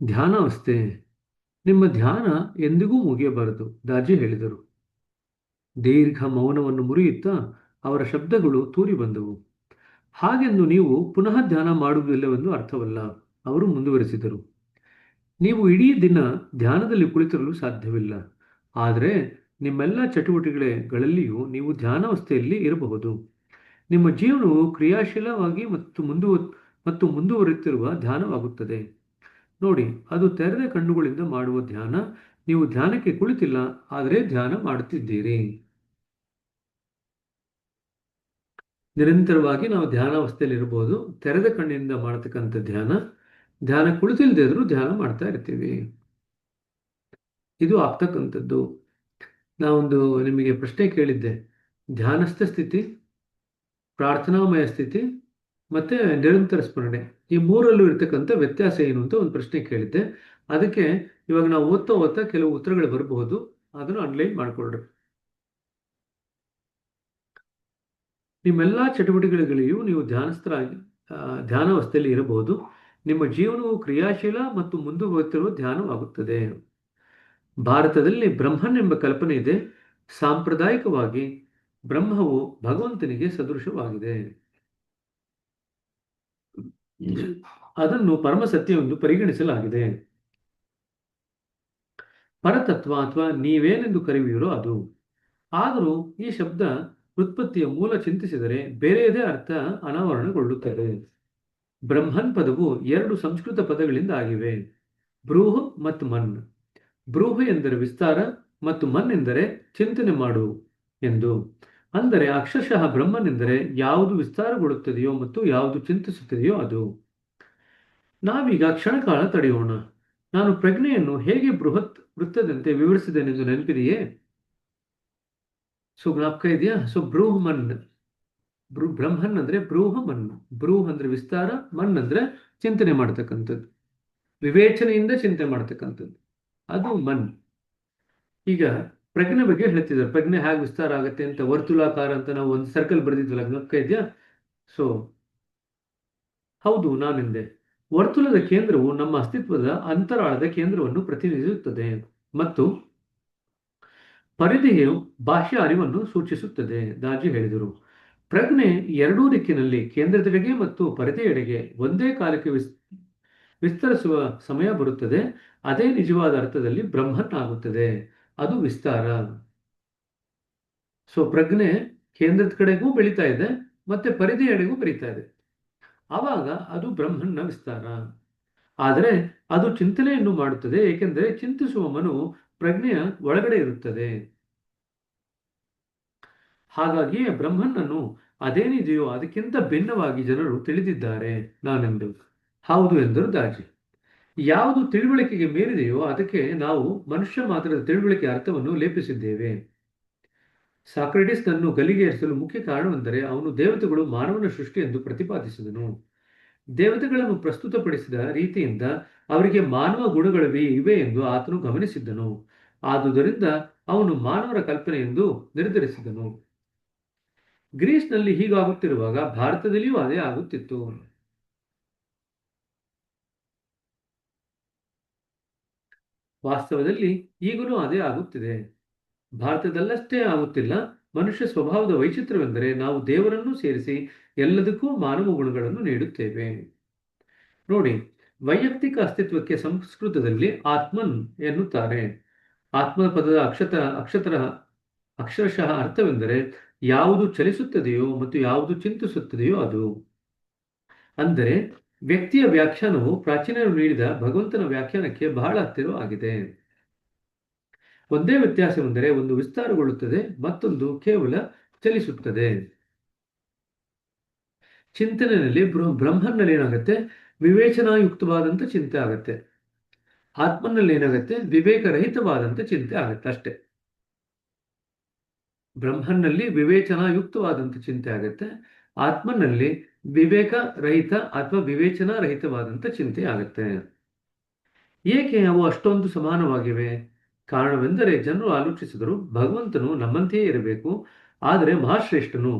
ಧ್ಯಾನಾವಸ್ಥೆ. ನಿಮ್ಮ ಧ್ಯಾನ ಎಂದಿಗೂ ಮುಗಿಯಬಾರದು, ದಾಜಿ ಹೇಳಿದರು. ದೀರ್ಘ ಮೌನವನ್ನು ಮುರಿಯುತ್ತಾ ಅವರ ಶಬ್ದಗಳು ತೂರಿ ಬಂದವು. ಹಾಗೆಂದು ನೀವು ಪುನಃ ಧ್ಯಾನ ಮಾಡುವುದಿಲ್ಲವೆಂದು ಅರ್ಥವಲ್ಲ, ಅವರು ಮುಂದುವರಿಸಿದರು. ನೀವು ಇಡೀ ದಿನ ಧ್ಯಾನದಲ್ಲಿ ಕುಳಿತಿರಲು ಸಾಧ್ಯವಿಲ್ಲ, ಆದರೆ ನಿಮ್ಮೆಲ್ಲ ಚಟುವಟಿಕೆಗಳಲ್ಲಿಯೂ ನೀವು ಧ್ಯಾನಾವಸ್ಥೆಯಲ್ಲಿ ಇರಬಹುದು. ನಿಮ್ಮ ಜೀವನವು ಕ್ರಿಯಾಶೀಲವಾಗಿ ಮತ್ತು ಮುಂದುವರಿಯುತ್ತಿರುವ ಧ್ಯಾನವಾಗುತ್ತದೆ. ನೋಡಿ, ಅದು ತೆರೆದ ಕಣ್ಣುಗಳಿಂದ ಮಾಡುವ ಧ್ಯಾನ. ನೀವು ಧ್ಯಾನಕ್ಕೆ ಕುಳಿತಿಲ್ಲ, ಆದರೆ ಧ್ಯಾನ ಮಾಡುತ್ತಿದ್ದೀರಿ. ನಿರಂತರವಾಗಿ ನಾವು ಧ್ಯಾನಾವಸ್ಥೆಯಲ್ಲಿ ಇರಬಹುದು. ತೆರೆದ ಕಣ್ಣಿನಿಂದ ಮಾಡತಕ್ಕಂಥ ಧ್ಯಾನ. ಧ್ಯಾನ ಕುಳಿತಿಲ್ಲದೆ ಇದ್ರೂ ಧ್ಯಾನ ಮಾಡ್ತಾ ಇರ್ತೀವಿ. ಇದು ಆಗ್ತಕ್ಕಂಥದ್ದು. ನಾವೊಂದು ನಿಮಗೆ ಪ್ರಶ್ನೆ ಕೇಳಿದ್ದೆ. ಧ್ಯಾನಸ್ಥ ಸ್ಥಿತಿ, ಪ್ರಾರ್ಥನಾಮಯ ಸ್ಥಿತಿ ಮತ್ತೆ ನಿರಂತರ ಸ್ಮರಣೆ, ಈ ಮೂರಲ್ಲೂ ಇರ್ತಕ್ಕಂಥ ವ್ಯತ್ಯಾಸ ಏನು ಅಂತ ಒಂದು ಪ್ರಶ್ನೆ ಕೇಳಿದ್ದೆ. ಅದಕ್ಕೆ ಇವಾಗ ನಾವು ಓದ್ತಾ ಓದ್ತಾ ಕೆಲವು ಉತ್ತರಗಳು ಬರಬಹುದು, ಅದನ್ನು ಅನ್ಲೈನ್ ಮಾಡಿಕೊಳ್ಳ್ರಿ. ನಿಮ್ಮೆಲ್ಲ ಚಟುವಟಿಕೆಗಳಿಗೂ ನೀವು ಧ್ಯಾನಾವಸ್ಥೆಯಲ್ಲಿ ಇರಬಹುದು. ನಿಮ್ಮ ಜೀವನವು ಕ್ರಿಯಾಶೀಲ ಮತ್ತು ಮುಂದುವರೆಯುತ್ತಿರುವ ಧ್ಯಾನವಾಗುತ್ತದೆ. ಭಾರತದಲ್ಲಿ ಬ್ರಹ್ಮನ್ ಎಂಬ ಕಲ್ಪನೆ ಇದೆ. ಸಾಂಪ್ರದಾಯಿಕವಾಗಿ ಬ್ರಹ್ಮವು ಭಗವಂತನಿಗೆ ಸದೃಶವಾಗಿದೆ. ಅದನ್ನು ಪರಮ ಸತ್ಯವೆಂದು ಪರಿಗಣಿಸಲಾಗಿದೆ. ಪರತತ್ವ ಅಥವಾ ನೀವೇನೆಂದು ಕರೆಯುವಿರೋ ಅದು. ಆದರೂ ಈ ಶಬ್ದ ಉತ್ಪತ್ತಿಯ ಮೂಲ ಚಿಂತಿಸಿದರೆ ಬೇರೆಯದೇ ಅರ್ಥ ಅನಾವರಣಗೊಳ್ಳುತ್ತದೆ. ಬ್ರಹ್ಮನ್ ಪದವು ಎರಡು ಸಂಸ್ಕೃತ ಪದಗಳಿಂದ ಆಗಿವೆ, ಬ್ರೂಹ್ ಮತ್ತು ಮನ್. ಬ್ರೂಹ್ ಎಂದರೆ ವಿಸ್ತಾರ ಮತ್ತು ಮನ್ ಎಂದರೆ ಚಿಂತನೆ ಮಾಡು ಎಂದು. ಅಂದರೆ ಅಕ್ಷರಶಃ ಬ್ರಹ್ಮನ್ ಎಂದರೆ ಯಾವುದು ವಿಸ್ತಾರಗೊಳ್ಳುತ್ತದೆಯೋ ಮತ್ತು ಯಾವುದು ಚಿಂತಿಸುತ್ತದೆಯೋ ಅದು. ನಾವೀಗ ಕ್ಷಣಕಾಲ ತಡೆಯೋಣ. ನಾನು ಪ್ರಜ್ಞೆಯನ್ನು ಹೇಗೆ ಬೃಹತ್ ವೃತ್ತದಂತೆ ವಿವರಿಸಿದ್ದೇನೆಂದು ನೆನಪಿದೆಯೇ? ಜ್ಞಾಪಕ ಇದೆಯಾ? ಬ್ರೂಹ್ಮನ್, ಬ್ರಹ್ಮನ್ ಅಂದ್ರೆ ಬ್ರೂಹಮನ್. ಬ್ರೂಹ್ ಅಂದ್ರೆ ವಿಸ್ತಾರ, ಮನ್ ಅಂದ್ರೆ ಚಿಂತನೆ ಮಾಡ್ತಕ್ಕಂಥದ್ದು, ವಿವೇಚನೆಯಿಂದ ಚಿಂತನೆ ಮಾಡ್ತಕ್ಕಂಥದ್ದು, ಅದು ಮನ್. ಈಗ ಪ್ರಜ್ಞೆ ಬಗ್ಗೆ ಹೇಳ್ತಿದ್ದಾರೆ. ಪ್ರಜ್ಞೆ ಹೇಗೆ ವಿಸ್ತಾರ ಆಗುತ್ತೆ ಅಂತ, ವರ್ತುಲಾಕಾರ ಅಂತ ನಾವು ಒಂದು ಸರ್ಕಲ್ ಬರೆದಿದ್ವಲ್ಲ, ಜ್ಞಾಪಕ ಇದೆಯಾ? ಸೊ ಹೌದು, ನಾನೆಂದೆ ವರ್ತುಲದ ಕೇಂದ್ರವು ನಮ್ಮ ಅಸ್ತಿತ್ವದ ಅಂತರಾಳದ ಕೇಂದ್ರವನ್ನು ಪ್ರತಿನಿಧಿಸುತ್ತದೆ ಮತ್ತು ಪರಿಧಿಯು ಬಾಹ್ಯ ಅರಿವನ್ನು ಸೂಚಿಸುತ್ತದೆ, ದಾಜಿ ಹೇಳಿದರು. ಪ್ರಜ್ಞೆ ಎರಡೂ ದಿಕ್ಕಿನಲ್ಲಿ, ಕೇಂದ್ರದೆಡೆಗೆ ಮತ್ತು ಪರಿಧಿಯೆಡೆಗೆ ಒಂದೇ ಕಾಲಕ್ಕೆ ವಿಸ್ತರಿಸುವ ಸಮಯ ಬರುತ್ತದೆ. ಅದೇ ನಿಜವಾದ ಅರ್ಥದಲ್ಲಿ ಬ್ರಹ್ಮನ್ ಆಗುತ್ತದೆ. ಅದು ವಿಸ್ತಾರ. ಪ್ರಜ್ಞೆ ಕೇಂದ್ರದ ಕಡೆಗೂ ಬೆಳೀತಾ ಇದೆ ಮತ್ತೆ ಪರಿಧಿಯೆಡೆಗೂ ಬೆಳೀತಾ ಇದೆ. ಆವಾಗ ಅದು ಬ್ರಹ್ಮನ್ನ ವಿಸ್ತಾರ. ಆದರೆ ಅದು ಚಿಂತನೆಯನ್ನು ಮಾಡುತ್ತದೆ, ಏಕೆಂದರೆ ಚಿಂತಿಸುವ ಮನು ಪ್ರಜ್ಞೆಯ ಒಳಗಡೆ ಇರುತ್ತದೆ. ಹಾಗಾಗಿಯೇ ಬ್ರಹ್ಮನನ್ನು ಅದೇನಿದೆಯೋ ಅದಕ್ಕಿಂತ ಭಿನ್ನವಾಗಿ ಜನರು ತಿಳಿದಿದ್ದಾರೆ, ನಾನೆಂದು. ಹೌದು ಎಂದರು ದಾಜಿ. ಯಾವುದು ತಿಳುವಳಿಕೆಗೆ ಮೀರಿದೆಯೋ ಅದಕ್ಕೆ ನಾವು ಮನುಷ್ಯ ಮಾತ್ರದ ತಿಳುವಳಿಕೆ ಅರ್ಥವನ್ನು ಲೇಪಿಸಿದ್ದೇವೆ. ಸಾಕ್ರೆಟಿಸ್ನನ್ನು ಗಲ್ಲಿಗೇರಿಸಲು ಮುಖ್ಯ ಕಾರಣವೆಂದರೆ ಅವನು ದೇವತೆಗಳು ಮಾನವನ ಸೃಷ್ಟಿ ಎಂದು ಪ್ರತಿಪಾದಿಸಿದನು. ದೇವತೆಗಳನ್ನು ಪ್ರಸ್ತುತಪಡಿಸಿದ ರೀತಿಯಿಂದ ಅವರಿಗೆ ಮಾನವ ಗುಣಗಳಿವೆ ಇವೆ ಎಂದು ಆತನು ಗಮನಿಸಿದ್ದನು. ಆದುದರಿಂದ ಅವನು ಮಾನವರ ಕಲ್ಪನೆ ಎಂದು ನಿರ್ಧರಿಸಿದನು. ಗ್ರೀಸ್ನಲ್ಲಿ ಹೀಗಾಗುತ್ತಿರುವಾಗ ಭಾರತದಲ್ಲಿಯೂ ಅದೇ ಆಗುತ್ತಿತ್ತು. ವಾಸ್ತವದಲ್ಲಿ ಈಗಲೂ ಅದೇ ಆಗುತ್ತಿದೆ. ಭಾರತದಲ್ಲಷ್ಟೇ ಆಗುತ್ತಿಲ್ಲ. ಮನುಷ್ಯ ಸ್ವಭಾವದ ವೈಚಿತ್ರ್ಯವೆಂದರೆ ನಾವು ದೇವರನ್ನು ಸೇರಿಸಿ ಎಲ್ಲದಕ್ಕೂ ಮಾನವ ಗುಣಗಳನ್ನು ನೀಡುತ್ತೇವೆ. ನೋಡಿ, ವೈಯಕ್ತಿಕ ಅಸ್ತಿತ್ವಕ್ಕೆ ಸಂಸ್ಕೃತದಲ್ಲಿ ಆತ್ಮನ್ ಎನ್ನುತ್ತಾರೆ. ಆತ್ಮ ಪದದ ಅಕ್ಷರಶಃ ಅರ್ಥವೆಂದರೆ ಯಾವುದು ಚಲಿಸುತ್ತದೆಯೋ ಮತ್ತು ಯಾವುದು ಚಿಂತಿಸುತ್ತದೆಯೋ ಅದು. ಅಂದರೆ ವ್ಯಕ್ತಿಯ ವ್ಯಾಖ್ಯಾನವು ಪ್ರಾಚೀನರು ನೀಡಿದ ಭಗವಂತನ ವ್ಯಾಖ್ಯಾನಕ್ಕೆ ಬಹಳ ಹತ್ತಿರವಾಗಿದೆ. ಒಂದೇ ವ್ಯತ್ಯಾಸವೆಂದರೆ ಒಂದು ವಿಸ್ತಾರಗೊಳ್ಳುತ್ತದೆ, ಮತ್ತೊಂದು ಕೇವಲ ಚಲಿಸುತ್ತದೆ. ಚಿಂತನೆಯಲ್ಲಿ ಬ್ರಹ್ಮನಲ್ಲಿ ಏನಾಗುತ್ತೆ? ವಿವೇಚನಾಯುಕ್ತವಾದಂಥ ಚಿಂತೆ ಆಗತ್ತೆ. ಆತ್ಮನಲ್ಲಿ ಏನಾಗುತ್ತೆ? ವಿವೇಕರಹಿತವಾದಂಥ ಚಿಂತೆ ಆಗತ್ತೆ ಅಷ್ಟೆ. ಬ್ರಹ್ಮನಲ್ಲಿ ವಿವೇಚನಾಯುಕ್ತವಾದಂಥ ಚಿಂತೆ ಆಗತ್ತೆ, ಆತ್ಮನಲ್ಲಿ ವಿವೇಕ ರಹಿತ ಅಥವಾ ವಿವೇಚನಾ ರಹಿತವಾದಂಥ ಚಿಂತೆ ಆಗತ್ತೆ. ಏಕೆ ಅವು ಅಷ್ಟೊಂದು ಸಮಾನವಾಗಿವೆ? ಕಾರಣವೆಂದರೆ ಜನರು ಆಲೋಚಿಸಿದರು, ಭಗವಂತನು ನಮ್ಮಂತೆಯೇ ಇರಬೇಕು, ಆದರೆ ಮಹಾಶ್ರೇಷ್ಠನು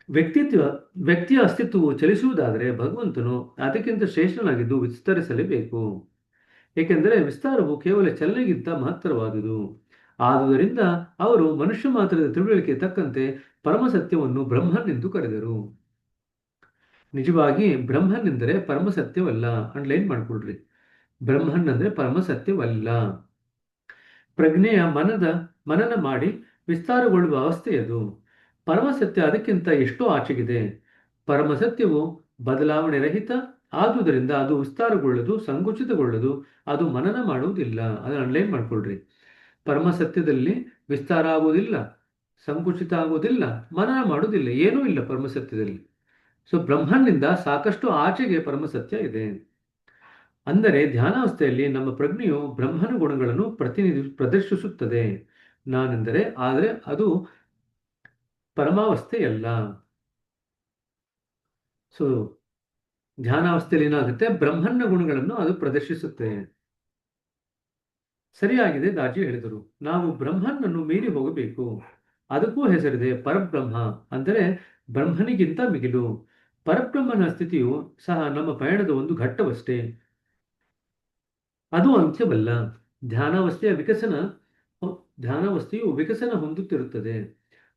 ವ್ಯಕ್ತಿತ್ವ ವ್ಯಕ್ತಿಯ ಅಸ್ತಿತ್ವವು ಚಲಿಸುವುದಾದರೆ ಭಗವಂತನು ಅದಕ್ಕಿಂತ ಶ್ರೇಷ್ಠನಾಗಿದ್ದು ವಿಸ್ತರಿಸಲೇಬೇಕು. ಏಕೆಂದರೆ ವಿಸ್ತಾರವು ಕೇವಲ ಚಲನೆಗಿಂತ ಮಹತ್ತರವಾದುದು. ಆದುದರಿಂದ ಅವರು ಮನುಷ್ಯ ಮಾತ್ರದ ತಿಳುವಳಿಕೆ ತಕ್ಕಂತೆ ಪರಮಸತ್ಯವನ್ನು ಬ್ರಹ್ಮನ್ ಎಂದು ಕರೆದರು. ನಿಜವಾಗಿ ಬ್ರಹ್ಮನ್ ಎಂದರೆ ಪರಮಸತ್ಯವಲ್ಲ. ಅಂಡ್ಲೈನ್ ಮಾಡ್ಕೊಳ್ರಿ. ಬ್ರಹ್ಮನ್ ಅಂದರೆ ಪರಮಸತ್ಯವಲ್ಲ. ಪ್ರಜ್ಞೆಯ ಮನನ ಮಾಡಿ ವಿಸ್ತಾರಗೊಳ್ಳುವ ಅವಸ್ಥೆಯದು. ಪರಮಸತ್ಯ ಅದಕ್ಕಿಂತ ಎಷ್ಟೋ ಆಚೆಗಿದೆ. ಪರಮಸತ್ಯವು ಬದಲಾವಣೆ ರಹಿತ. ಆದುದರಿಂದ ಅದು ವಿಸ್ತಾರಗೊಳ್ಳದು, ಸಂಕುಚಿತಗೊಳ್ಳದು. ಅದು ಮನನ ಮಾಡುವುದಿಲ್ಲ. ಅದನ್ನು ಅಂಡರ್ಲೈನ್ ಮಾಡ್ಕೊಳ್ರಿ. ಪರಮಸತ್ಯದಲ್ಲಿ ವಿಸ್ತಾರ ಆಗುವುದಿಲ್ಲ, ಸಂಕುಚಿತ ಆಗುವುದಿಲ್ಲ, ಮನನ ಮಾಡುವುದಿಲ್ಲ. ಏನೂ ಇಲ್ಲ ಪರಮಸತ್ಯದಲ್ಲಿ. ಸೊ ಬ್ರಹ್ಮನಿಂದ ಸಾಕಷ್ಟು ಆಚೆಗೆ ಪರಮಸತ್ಯ ಇದೆ. ಅಂದರೆ ಧ್ಯಾನಾವಸ್ಥೆಯಲ್ಲಿ ನಮ್ಮ ಪ್ರಜ್ಞೆಯು ಬ್ರಹ್ಮನ ಗುಣಗಳನ್ನು ಪ್ರದರ್ಶಿಸುತ್ತದೆ. ನಾನೆಂದರೆ ಆದರೆ ಅದು ಪರಮಾವಸ್ಥೆಯಲ್ಲ. ಸೊ ಧ್ಯಾನಾವಸ್ಥೆಯಲ್ಲಿ ಏನಾಗುತ್ತೆ, ಬ್ರಹ್ಮನ ಗುಣಗಳನ್ನು ಅದು ಪ್ರದರ್ಶಿಸುತ್ತೆ. ಸರಿಯಾಗಿದೆ ದಾಜಿ ಹೇಳಿದರು. ನಾವು ಬ್ರಹ್ಮನನ್ನು ಮೀರಿ ಹೋಗಬೇಕು. ಅದಕ್ಕೂ ಹೆಸರಿದೆ ಪರಬ್ರಹ್ಮ, ಅಂದರೆ ಬ್ರಹ್ಮನಿಗಿಂತ ಮಿಗಿಲು. ಪರಬ್ರಹ್ಮನ ಸ್ಥಿತಿಯು ಸಹ ನಮ್ಮ ಪಯಣದ ಒಂದು ಘಟ್ಟವಷ್ಟೇ, ಅದು ಅಂತ್ಯವಲ್ಲ. ಧ್ಯಾನಾವಸ್ಥೆಯು ವಿಕಸನ ಹೊಂದುತ್ತಿರುತ್ತದೆ.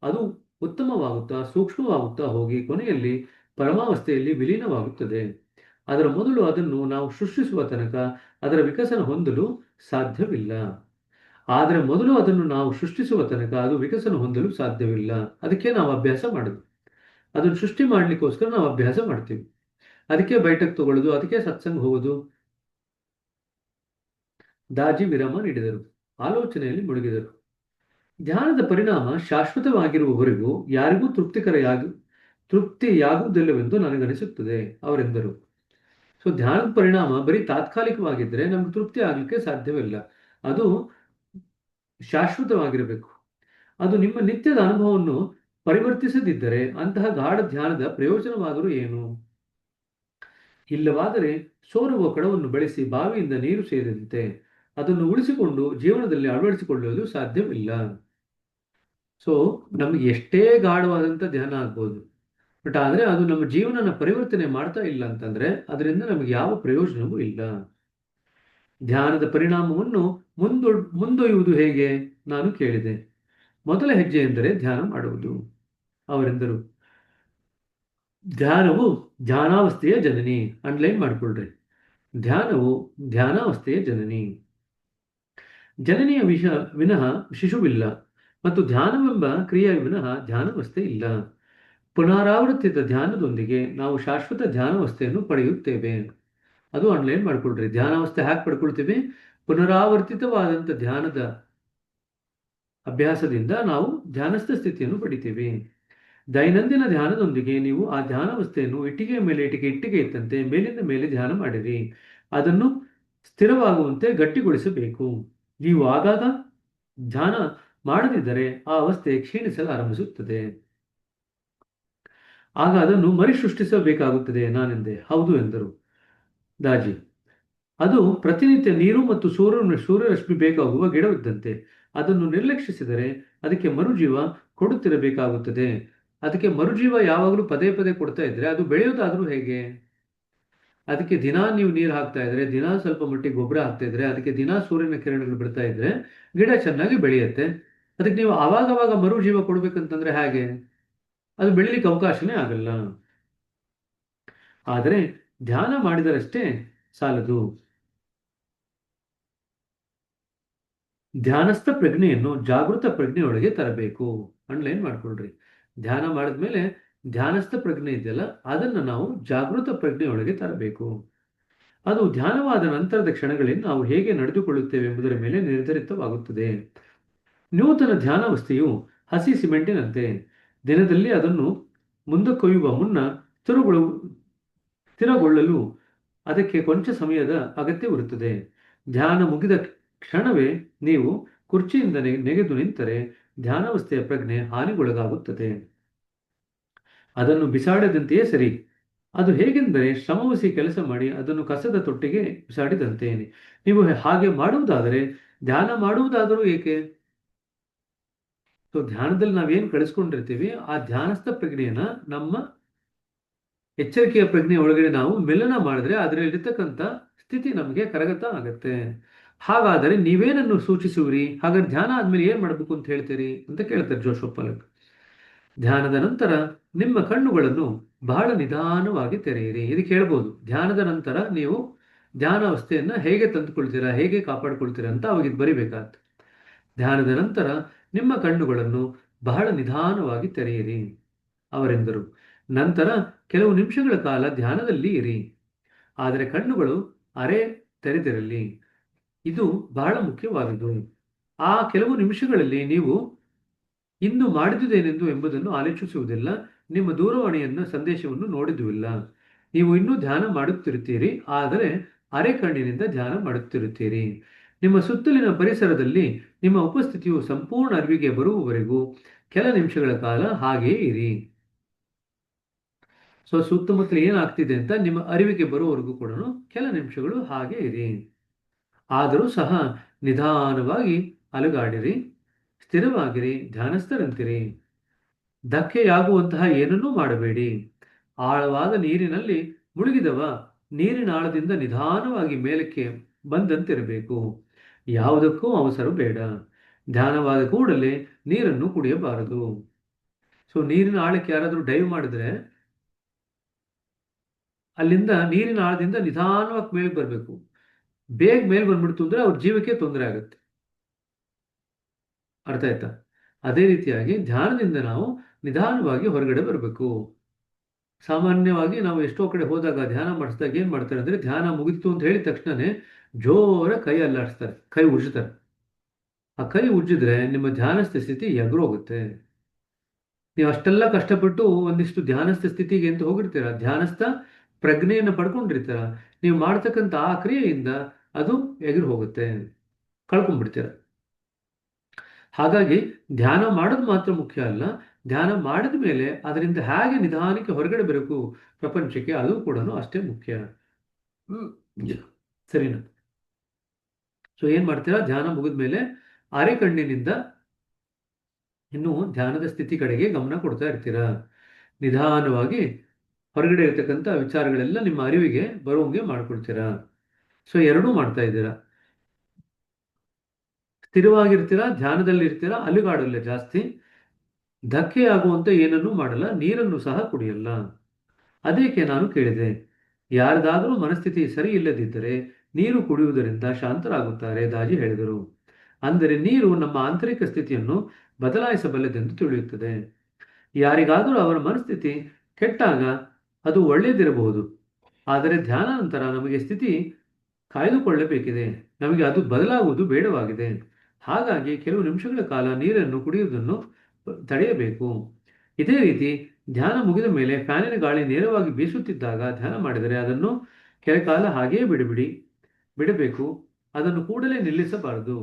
ಅದು ಉತ್ತಮವಾಗುತ್ತಾ ಸೂಕ್ಷ್ಮವಾಗುತ್ತಾ ಹೋಗಿ ಕೊನೆಯಲ್ಲಿ ಪರಮಾವಸ್ಥೆಯಲ್ಲಿ ವಿಲೀನವಾಗುತ್ತದೆ. ಅದರ ಮೊದಲು ಅದನ್ನು ನಾವು ಸೃಷ್ಟಿಸುವ ತನಕ ಅದರ ವಿಕಸನ ಹೊಂದಲು ಸಾಧ್ಯವಿಲ್ಲ. ಆದರೆ ಮೊದಲು ಅದನ್ನು ನಾವು ಸೃಷ್ಟಿಸುವ ತನಕ ಅದು ವಿಕಸನ ಹೊಂದಲು ಸಾಧ್ಯವಿಲ್ಲ. ಅದಕ್ಕೆ ನಾವು ಅಭ್ಯಾಸ ಮಾಡೋದು. ಅದನ್ನು ಸೃಷ್ಟಿ ಮಾಡ್ಲಿಕ್ಕೋಸ್ಕರ ನಾವು ಅಭ್ಯಾಸ ಮಾಡ್ತೀವಿ. ಅದಕ್ಕೆ ಬೈಠಕ್ ತಗೊಳ್ಳೋದು, ಅದಕ್ಕೆ ಸತ್ಸಂಗ ಹೋಗೋದು. ದಾಜಿ ವಿರಾಮ ನೀಡಿದರು, ಆಲೋಚನೆಯಲ್ಲಿ ಮುಳುಗಿದರು. ಧ್ಯಾನದ ಪರಿಣಾಮ ಶಾಶ್ವತವಾಗಿರುವವರೆಗೂ ಯಾರಿಗೂ ತೃಪ್ತಿಯಾಗುವುದಿಲ್ಲವೆಂದು ನನಗನಿಸುತ್ತದೆ ಅವರೆಂದರು. ಸೊ ಧ್ಯಾನದ ಪರಿಣಾಮ ಬರೀ ತಾತ್ಕಾಲಿಕವಾಗಿದ್ದರೆ ನಮ್ಗೆ ತೃಪ್ತಿ ಆಗಲಿಕ್ಕೆ ಸಾಧ್ಯವಿಲ್ಲ. ಅದು ಶಾಶ್ವತವಾಗಿರಬೇಕು. ಅದು ನಿಮ್ಮ ನಿತ್ಯದ ಅನುಭವವನ್ನು ಪರಿವರ್ತಿಸದಿದ್ದರೆ ಅಂತಹ ಗಾಢ ಧ್ಯಾನದ ಪ್ರಯೋಜನವಾದರೂ ಏನು? ಇಲ್ಲವಾದರೆ ಸೋರುವ ಕಡವನ್ನು ಬೆಳೆಸಿ ಬಾವಿಯಿಂದ ನೀರು ಸೇರಿದಂತೆ ಅದನ್ನು ಉಳಿಸಿಕೊಂಡು ಜೀವನದಲ್ಲಿ ಅಳವಡಿಸಿಕೊಳ್ಳಲು ಸಾಧ್ಯವಿಲ್ಲ. ಸೊ ನಮಗೆ ಎಷ್ಟೇ ಗಾಢವಾದಂಥ ಧ್ಯಾನ ಆಗ್ಬೋದು, ಬಟ್ ಆದರೆ ಅದು ನಮ್ಮ ಜೀವನನ ಪರಿವರ್ತನೆ ಮಾಡ್ತಾ ಇಲ್ಲ ಅಂತಂದ್ರೆ ಅದರಿಂದ ನಮಗೆ ಯಾವ ಪ್ರಯೋಜನವೂ ಇಲ್ಲ. ಧ್ಯಾನದ ಪರಿಣಾಮವನ್ನು ಮುಂದೊಯ್ಯುವುದು ಹೇಗೆ ನಾನು ಕೇಳಿದೆ. ಮೊದಲ ಹೆಜ್ಜೆ ಎಂದರೆ ಧ್ಯಾನ ಮಾಡುವುದು ಅವರೆಂದರು. ಧ್ಯಾನವು ಧ್ಯಾನಾವಸ್ಥೆಯ ಜನನಿ. ಅಂಡರ್ಲೈನ್ ಮಾಡ್ಕೊಳ್ರಿ. ಧ್ಯಾನವು ಧ್ಯಾನಾವಸ್ಥೆಯ ಜನನಿ. ಜನನಿಯ ವಿನಃ ಶಿಶುವಿಲ್ಲ ಮತ್ತು ಧ್ಯಾನವೆಂಬ ಕ್ರಿಯೆಯ ವಿನಃ ಧ್ಯಾನಾವಸ್ಥೆ ಇಲ್ಲ. ಪುನರಾವರ್ತಿತ ಧ್ಯಾನದೊಂದಿಗೆ ನಾವು ಶಾಶ್ವತ ಧ್ಯಾನಾವಸ್ಥೆಯನ್ನು ಪಡೆಯುತ್ತೇವೆ. ಅದು ಆನ್ಲೈನ್ ಮಾಡ್ಕೊಳ್ರಿ. ಧ್ಯಾನಾವಸ್ಥೆ ಹ್ಯಾಕ್ ಪಡ್ಕೊಳ್ತೀವಿ? ಪುನರಾವರ್ತಿತವಾದಂಥ ಧ್ಯಾನದ ಅಭ್ಯಾಸದಿಂದ ನಾವು ಧ್ಯಾನಸ್ಥ ಸ್ಥಿತಿಯನ್ನು ಪಡಿತೀವಿ. ದೈನಂದಿನ ಧ್ಯಾನದೊಂದಿಗೆ ನೀವು ಆ ಧ್ಯಾನಾವಸ್ಥೆಯನ್ನು ಇಟ್ಟಿಗೆಯ ಮೇಲೆ ಇಟ್ಟಿಗೆ ಇತ್ತಂತೆ ಮೇಲಿಂದ ಮೇಲೆ ಧ್ಯಾನ ಮಾಡಿರಿ. ಅದನ್ನು ಸ್ಥಿರವಾಗುವಂತೆ ಗಟ್ಟಿಗೊಳಿಸಬೇಕು. ನೀವು ಆಗಾಗ ಧ್ಯಾನ ಮಾಡದಿದ್ದರೆ ಆ ಅವಸ್ಥೆ ಕ್ಷೀಣಿಸಲು ಆರಂಭಿಸುತ್ತದೆ. ಆಗ ಅದನ್ನು ಮರುಸೃಷ್ಟಿಸಬೇಕಾಗುತ್ತದೆ ನಾನೆಂದೆ. ಹೌದು ಎಂದರು ದಾಜಿ. ಅದು ಪ್ರತಿನಿತ್ಯ ನೀರು ಮತ್ತು ಸೂರ್ಯರಶ್ಮಿ ಬೇಕಾಗುವ ಗಿಡವಿದ್ದಂತೆ. ಅದನ್ನು ನಿರ್ಲಕ್ಷಿಸಿದರೆ ಅದಕ್ಕೆ ಮರುಜೀವ ಕೊಡುತ್ತಿರಬೇಕಾಗುತ್ತದೆ. ಅದಕ್ಕೆ ಮರುಜೀವ ಯಾವಾಗಲೂ ಪದೇ ಪದೇ ಕೊಡ್ತಾ ಇದ್ರೆ ಅದು ಬೆಳೆಯೋದಾದ್ರೂ ಹೇಗೆ? ಅದಕ್ಕೆ ದಿನಾ ನೀವು ನೀರು ಹಾಕ್ತಾ ಇದ್ರೆ, ದಿನಾ ಸ್ವಲ್ಪ ಮಟ್ಟಿಗೆ ಗೊಬ್ಬರ ಹಾಕ್ತಾ ಇದ್ರೆ, ಅದಕ್ಕೆ ದಿನಾ ಸೂರ್ಯನ ಕಿರಣಗಳು ಬಿಡ್ತಾ ಇದ್ರೆ ಗಿಡ ಚೆನ್ನಾಗಿ ಬೆಳೆಯುತ್ತೆ. ಅದಕ್ಕೆ ನೀವು ಆವಾಗವಾಗ ಮರುಜೀವ ಕೊಡ್ಬೇಕಂತಂದ್ರೆ ಹೇಗೆ? ಅದು ಬೆಳಿಲಿಕ್ಕೆ ಅವಕಾಶನೇ ಆಗಲ್ಲ. ಆದರೆ ಧ್ಯಾನ ಮಾಡಿದರಷ್ಟೇ ಸಾಲದು. ಧ್ಯಾನಸ್ಥ ಪ್ರಜ್ಞೆಯನ್ನು ಜಾಗೃತ ಪ್ರಜ್ಞೆಯೊಳಗೆ ತರಬೇಕು. ಅಂಡರ್ಲೈನ್ ಮಾಡ್ಕೊಳ್ರಿ. ಧ್ಯಾನ ಮಾಡಿದ್ಮೇಲೆ ಧ್ಯಾನಸ್ಥ ಪ್ರಜ್ಞೆ ಇದೆಯಲ್ಲ, ಅದನ್ನು ನಾವು ಜಾಗೃತ ಪ್ರಜ್ಞೆಯೊಳಗೆ ತರಬೇಕು. ಅದು ಧ್ಯಾನವಾದ ನಂತರದ ಕ್ಷಣಗಳಲ್ಲಿ ನಾವು ಹೇಗೆ ನಡೆದುಕೊಳ್ಳುತ್ತೇವೆ ಎಂಬುದರ ಮೇಲೆ ನಿರ್ಧರಿತವಾಗುತ್ತದೆ. ನೂತನ ಧ್ಯಾನಾವಸ್ಥೆಯು ಹಸಿ ಸಿಮೆಂಟಿನಂತೆ. ದಿನದಲ್ಲಿ ಅದನ್ನು ಮುಂದಕ್ಕೊಯ್ಯುವ ಮುನ್ನ ಸ್ಥಿರಗೊಳ್ಳಲು ಅದಕ್ಕೆ ಕೊಂಚ ಸಮಯದ ಅಗತ್ಯವಿರುತ್ತದೆ. ಧ್ಯಾನ ಮುಗಿದ ಕ್ಷಣವೇ ನೀವು ಕುರ್ಚಿಯಿಂದ ನೆಗೆದು ನಿಂತರೆ ಧ್ಯಾನಾವಸ್ಥೆಯ ಪ್ರಜ್ಞೆ ಹಾನಿಗೊಳಗಾಗುತ್ತದೆ. ಅದನ್ನು ಬಿಸಾಡದಂತೆಯೇ ಸರಿ. ಅದು ಹೇಗೆಂದರೆ ಶ್ರಮವಹಿಸಿ ಕೆಲಸ ಮಾಡಿ ಅದನ್ನು ಕಸದ ತೊಟ್ಟಿಗೆ ಬಿಸಾಡಿದಂತೇನೆ. ನೀವು ಹಾಗೆ ಮಾಡುವುದಾದರೆ ಧ್ಯಾನ ಮಾಡುವುದಾದರೂ ಏಕೆ? ಸೊ ಧ್ಯಾನದಲ್ಲಿ ನಾವೇನು ಕಳಿಸ್ಕೊಂಡಿರ್ತೀವಿ ಆ ಧ್ಯಾನಸ್ಥ ಪ್ರಜ್ಞೆಯನ್ನ ನಮ್ಮ ಎಚ್ಚರಿಕೆಯ ಪ್ರಜ್ಞೆ ಒಳಗಡೆ ನಾವು ಮಿಲನ ಮಾಡಿದ್ರೆ ಅದರಲ್ಲಿರ್ತಕ್ಕಂಥ ಸ್ಥಿತಿ ನಮಗೆ ಕರಗತ ಆಗತ್ತೆ. ಹಾಗಾದರೆ ನೀವೇನನ್ನು ಸೂಚಿಸುವಿರಿ? ಹಾಗಾದ್ರೆ ಧ್ಯಾನ ಆದ್ಮೇಲೆ ಏನ್ ಮಾಡ್ಬೇಕು ಅಂತ ಹೇಳ್ತೀರಿ ಅಂತ ಕೇಳ್ತಾರೆ ಜೋಶಪ್ ಪಲಕ್. ಧ್ಯಾನದ ನಂತರ ನಿಮ್ಮ ಕಣ್ಣುಗಳನ್ನು ಬಹಳ ನಿಧಾನವಾಗಿ ತೆರೆಯಿರಿ. ಇದು ಕೇಳ್ಬೋದು, ಧ್ಯಾನದ ನಂತರ ನೀವು ಧ್ಯಾನಾವಸ್ಥೆಯನ್ನ ಹೇಗೆ ತಂದುಕೊಳ್ತೀರಾ, ಹೇಗೆ ಕಾಪಾಡ್ಕೊಳ್ತೀರಾ ಅಂತ ಅವಾಗ ಇದು ಬರಿಬೇಕಾಗ್ತದೆ. ಧ್ಯಾನದ ನಂತರ ನಿಮ್ಮ ಕಣ್ಣುಗಳನ್ನು ಬಹಳ ನಿಧಾನವಾಗಿ ತೆರೆಯಿರಿ ಅವರೆಂದರು. ನಂತರ ಕೆಲವು ನಿಮಿಷಗಳ ಕಾಲ ಧ್ಯಾನದಲ್ಲಿ ಇರಿ, ಆದರೆ ಕಣ್ಣುಗಳು ಅರೆ ತೆರೆದಿರಲಿ. ಇದು ಬಹಳ ಮುಖ್ಯವಾದುದು. ಆ ಕೆಲವು ನಿಮಿಷಗಳಲ್ಲಿ ನೀವು ಇಂದು ಮಾಡಿದುದೇನೆಂದು ಎಂಬುದನ್ನು ಆಲೋಚಿಸುವುದಿಲ್ಲ, ನಿಮ್ಮ ದೂರವಾಣಿಯನ್ನು ಸಂದೇಶವನ್ನು ನೋಡಿದುವಿಲ್ಲ. ನೀವು ಇನ್ನೂ ಧ್ಯಾನ ಮಾಡುತ್ತಿರುತ್ತೀರಿ, ಆದರೆ ಅರೆ ಕಣ್ಣಿನಿಂದ ಧ್ಯಾನ ಮಾಡುತ್ತಿರುತ್ತೀರಿ. ನಿಮ್ಮ ಸುತ್ತಲಿನ ಪರಿಸರದಲ್ಲಿ ನಿಮ್ಮ ಉಪಸ್ಥಿತಿಯು ಸಂಪೂರ್ಣ ಅರಿವಿಗೆ ಬರುವವರೆಗೂ ಕೆಲ ನಿಮಿಷಗಳ ಕಾಲ ಹಾಗೆಯೇ ಇರಿ. ಸೊ ಸುತ್ತಮುತ್ತಲು ಏನಾಗ್ತಿದೆ ಅಂತ ನಿಮ್ಮ ಅರಿವಿಗೆ ಬರುವವರೆಗೂ ಕೂಡ ಕೆಲ ನಿಮಿಷಗಳು ಹಾಗೆ ಇರಿ. ಆದರೂ ಸಹ ನಿಧಾನವಾಗಿ ಅಲುಗಾಡಿರಿ, ಸ್ಥಿರವಾಗಿರಿ, ಧ್ಯಾನಸ್ಥರಂತಿರಿ. ಧಕ್ಕೆಯಾಗುವಂತಹ ಏನನ್ನೂ ಮಾಡಬೇಡಿ. ಆಳವಾದ ನೀರಿನಲ್ಲಿ ಮುಳುಗಿದವ ನೀರಿನ ಆಳದಿಂದ ನಿಧಾನವಾಗಿ ಮೇಲಕ್ಕೆ ಬಂದಂತಿರಬೇಕು. ಯಾವುದಕ್ಕೂ ಅವಸರ ಬೇಡ. ಧ್ಯಾನವಾದ ಕೂಡಲೇ ನೀರನ್ನು ಕುಡಿಯಬಾರದು. ಸೊ ನೀರಿನ ಆಳಕ್ಕೆ ಯಾರಾದರೂ ಡೈವ್ ಮಾಡಿದ್ರೆ ಅಲ್ಲಿಂದ ನೀರಿನ ಆಳದಿಂದ ನಿಧಾನವಾಗಿ ಮೇಲೆ ಬರಬೇಕು. ಬೇಗ ಮೇಲೆ ಬಂದ್ಬಿಡ್ತು ಅಂದ್ರೆ ಅವ್ರ ಜೀವಕ್ಕೆ ತೊಂದರೆ ಆಗುತ್ತೆ. ಅರ್ಥ ಆಯ್ತಾ? ಅದೇ ರೀತಿಯಾಗಿ ಧ್ಯಾನದಿಂದ ನಾವು ನಿಧಾನವಾಗಿ ಹೊರಗಡೆ ಬರಬೇಕು. ಸಾಮಾನ್ಯವಾಗಿ ನಾವು ಎಷ್ಟೋ ಕಡೆ ಹೋದಾಗ ಧ್ಯಾನ ಮಾಡಿಸಿದಾಗ ಏನ್ ಮಾಡ್ತಾರೆ ಅಂದ್ರೆ, ಧ್ಯಾನ ಮುಗಿತು ಅಂತ ಹೇಳಿದ ತಕ್ಷಣನೇ ಜೋರ ಕೈ ಅಲ್ಲಾಡಿಸ್ತಾರೆ, ಕೈ ಉಜ್ಜುತ್ತಾರೆ. ಆ ಕೈ ಉಜ್ಜಿದ್ರೆ ನಿಮ್ಮ ಧ್ಯಾನಸ್ಥ ಸ್ಥಿತಿ ಎಗರೋಗುತ್ತೆ. ನೀವು ಅಷ್ಟೆಲ್ಲ ಕಷ್ಟಪಟ್ಟು ಒಂದಿಷ್ಟು ಧ್ಯಾನಸ್ಥ ಸ್ಥಿತಿಗೆ ಅಂತ ಹೋಗಿರ್ತೀರ, ಧ್ಯಾನಸ್ಥ ಪ್ರಜ್ಞೆಯನ್ನು ಪಡ್ಕೊಂಡಿರ್ತೀರ, ನೀವು ಮಾಡ್ತಕ್ಕಂಥ ಆ ಕ್ರಿಯೆಯಿಂದ ಅದು ಎಗರು ಹೋಗುತ್ತೆ, ಕಳ್ಕೊಂಡ್ಬಿಡ್ತೀರ. ಹಾಗಾಗಿ ಧ್ಯಾನ ಮಾಡೋದು ಮಾತ್ರ ಮುಖ್ಯ ಅಲ್ಲ, ಧ್ಯಾನ ಮಾಡಿದ ಮೇಲೆ ಅದರಿಂದ ಹೇಗೆ ನಿಧಾನಕ್ಕೆ ಹೊರಗಡೆ ಬರಬೇಕು ಪ್ರಪಂಚಕ್ಕೆ, ಅದು ಕೂಡ ಅಷ್ಟೇ ಮುಖ್ಯ. ಸರಿನಾ? ಸೊ ಏನ್ ಮಾಡ್ತೀರಾ, ಧ್ಯಾನ ಮುಗಿದ ಮೇಲೆ ಅರೆ ಕಣ್ಣಿನಿಂದ ಇನ್ನು ಧ್ಯಾನದ ಸ್ಥಿತಿ ಕಡೆಗೆ ಗಮನ ಕೊಡ್ತಾ ಇರ್ತೀರಾ. ನಿಧಾನವಾಗಿ ಹೊರಗಡೆ ಇರ್ತಕ್ಕಂಥ ವಿಚಾರಗಳೆಲ್ಲ ನಿಮ್ಮ ಅರಿವಿಗೆ ಬರುವಂಗೆ ಮಾಡ್ಕೊಳ್ತೀರಾ. ಸೊ ಎರಡೂ ಮಾಡ್ತಾ ಇದ್ದೀರಾ. ಸ್ಥಿರವಾಗಿರ್ತೀರಾ, ಧ್ಯಾನದಲ್ಲಿ ಇರ್ತೀರಾ, ಅಲುಗಾಡಲ್ಲ ಜಾಸ್ತಿ. ಧಕ್ಕೆ ಆಗುವಂತ ಏನನ್ನೂ ಮಾಡಲ್ಲ, ನೀರನ್ನು ಸಹ ಕುಡಿಯಲ್ಲ. ಅದಕ್ಕೆ ನಾನು ಕೇಳಿದೆ, ಯಾರದಾದರೂ ಮನಸ್ಥಿತಿ ಸರಿ ಇಲ್ಲದಿದ್ದರೆ ನೀರು ಕುಡಿಯುವುದರಿಂದ ಶಾಂತರಾಗುತ್ತಾರೆ, ದಾಜಿ ಹೇಳಿದರು. ಅಂದರೆ ನೀರು ನಮ್ಮ ಆಂತರಿಕ ಸ್ಥಿತಿಯನ್ನು ಬದಲಾಯಿಸಬಲ್ಲದೆಂದು ತಿಳಿಯುತ್ತದೆ. ಯಾರಿಗಾದರೂ ಅವರ ಮನಸ್ಥಿತಿ ಕೆಟ್ಟಾಗ ಅದು ಒಳ್ಳೆಯದಿರಬಹುದು, ಆದರೆ ಧ್ಯಾನ ನಂತರ ನಮಗೆ ಸ್ಥಿತಿ ಕಾಯ್ದುಕೊಳ್ಳಬೇಕಿದೆ, ನಮಗೆ ಅದು ಬದಲಾಗುವುದು ಬೇಡವಾಗಿದೆ. ಹಾಗಾಗಿ ಕೆಲವು ನಿಮಿಷಗಳ ಕಾಲ ನೀರನ್ನು ಕುಡಿಯುವುದನ್ನು ತಡೆಯಬೇಕು. ಇದೇ ರೀತಿ ಧ್ಯಾನ ಮುಗಿದ ಮೇಲೆ ಫ್ಯಾನಿನ ಗಾಳಿ ನೇರವಾಗಿ ಬೀಸುತ್ತಿದ್ದಾಗ ಧ್ಯಾನ ಮಾಡಿದರೆ ಅದನ್ನು ಕೆಲ ಕಾಲ ಹಾಗೆಯೇ ಬಿಡಬೇಕು. ಅದನ್ನು ಕೂಡಲೇ ನಿಲ್ಲಿಸಬಾರದು.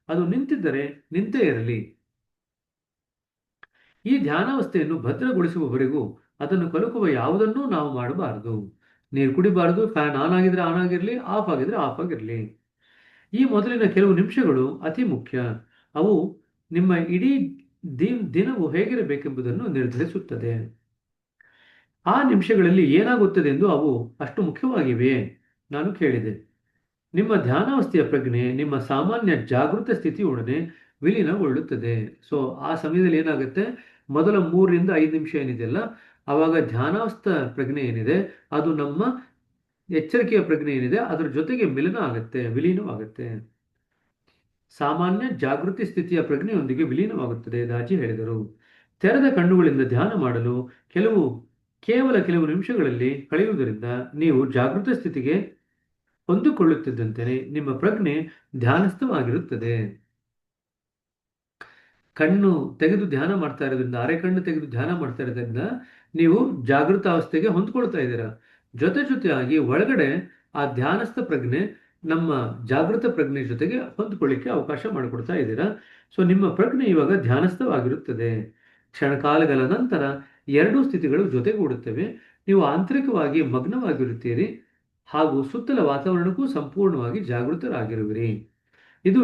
ಅದು ನಿಂತಿದ್ದರೆ ನಿಂತೇ ಇರಲಿ. ಈ ಧ್ಯಾನಾವಸ್ಥೆಯನ್ನು ಭದ್ರಗೊಳಿಸುವವರೆಗೂ ಅದನ್ನು ಕಲುಕುವ ಯಾವುದನ್ನೂ ನಾವು ಮಾಡಬಾರದು. ನೀರು ಕುಡಿಬಾರದು, ಫ್ಯಾನ್ ಆನ್ ಆಗಿದ್ರೆ ಆನ್ ಆಗಿರಲಿ, ಆಫ್ ಆಗಿದ್ರೆ ಆಫ್ ಆಗಿರಲಿ. ಈ ಮೊದಲಿನ ಕೆಲವು ನಿಮಿಷಗಳು ಅತಿ ಮುಖ್ಯ. ಅವು ನಿಮ್ಮ ಇಡೀ ದಿನವು ಹೇಗಿರಬೇಕೆಂಬುದನ್ನು ನಿರ್ಧರಿಸುತ್ತದೆ. ಆ ನಿಮಿಷಗಳಲ್ಲಿ ಏನಾಗುತ್ತದೆ ಎಂದು ಅವು ಅಷ್ಟು ಮುಖ್ಯವಾಗಿವೆಯೇ? ನಾನು ಕೇಳಿದೆ. ನಿಮ್ಮ ಧ್ಯಾನಾವಸ್ಥೆಯ ಪ್ರಜ್ಞೆ ನಿಮ್ಮ ಸಾಮಾನ್ಯ ಜಾಗೃತ ಸ್ಥಿತಿಯೊಡನೆ ವಿಲೀನಗೊಳ್ಳುತ್ತದೆ. ಸೊ ಆ ಸಮಯದಲ್ಲಿ ಏನಾಗುತ್ತೆ, ಮೊದಲ 3ರಿಂದ 5 ನಿಮಿಷ ಏನಿದೆಯಲ್ಲ, ಆವಾಗ ಧ್ಯಾನಾವಸ್ಥ ಪ್ರಜ್ಞೆ ಏನಿದೆ ಅದು ನಮ್ಮ ಎಚ್ಚರಿಕೆಯ ಪ್ರಜ್ಞೆ ಏನಿದೆ ಅದರ ಜೊತೆಗೆ ವಿಲೀನವಾಗುತ್ತೆ. ಸಾಮಾನ್ಯ ಜಾಗೃತಿ ಸ್ಥಿತಿಯ ಪ್ರಜ್ಞೆಯೊಂದಿಗೆ ವಿಲೀನವಾಗುತ್ತದೆ, ದಾಜಿ ಹೇಳಿದರು. ತೆರೆದ ಕಣ್ಣುಗಳಿಂದ ಧ್ಯಾನ ಮಾಡಲು ಕೇವಲ ಕೆಲವು ನಿಮಿಷಗಳಲ್ಲಿ ಕಳೆಯುವುದರಿಂದ ನೀವು ಜಾಗೃತ ಸ್ಥಿತಿಗೆ ಹೊಂದಿಕೊಳ್ಳುತ್ತಿದ್ದಂತೆ ನಿಮ್ಮ ಪ್ರಜ್ಞೆ ಧ್ಯಾನಸ್ಥವಾಗಿರುತ್ತದೆ. ಕಣ್ಣು ತೆಗೆದು ಧ್ಯಾನ ಮಾಡ್ತಾ ಇರೋದ್ರಿಂದ, ಅರೆ ಕಣ್ಣು ತೆಗೆದು ಧ್ಯಾನ ಮಾಡ್ತಾ ಇರೋದ್ರಿಂದ ನೀವು ಜಾಗೃತ ಅವಸ್ಥೆಗೆ ಹೊಂದ್ಕೊಳ್ತಾ ಇದ್ದೀರಾ. ಜೊತೆಯಾಗಿ ಒಳಗಡೆ ಆ ಧ್ಯಾನಸ್ಥ ಪ್ರಜ್ಞೆ ನಮ್ಮ ಜಾಗೃತ ಪ್ರಜ್ಞೆ ಜೊತೆಗೆ ಹೊಂದ್ಕೊಳ್ಳಿಕ್ಕೆ ಅವಕಾಶ ಮಾಡಿಕೊಡ್ತಾ ಇದ್ದೀರಾ. ಸೊ ನಿಮ್ಮ ಪ್ರಜ್ಞೆ ಇವಾಗ ಧ್ಯಾನಸ್ಥವಾಗಿರುತ್ತದೆ. ಕ್ಷಣಕಾಲಗಳ ನಂತರ ಎರಡೂ ಸ್ಥಿತಿಗಳು ಜೊತೆಗೂಡುತ್ತವೆ. ನೀವು ಆಂತರಿಕವಾಗಿ ಮಗ್ನವಾಗಿರುತ್ತೀರಿ ಹಾಗೂ ಸುತ್ತಲ ವಾತಾವರಣಕ್ಕೂ ಸಂಪೂರ್ಣವಾಗಿ ಜಾಗೃತರಾಗಿರುವಿರಿ. ಇದು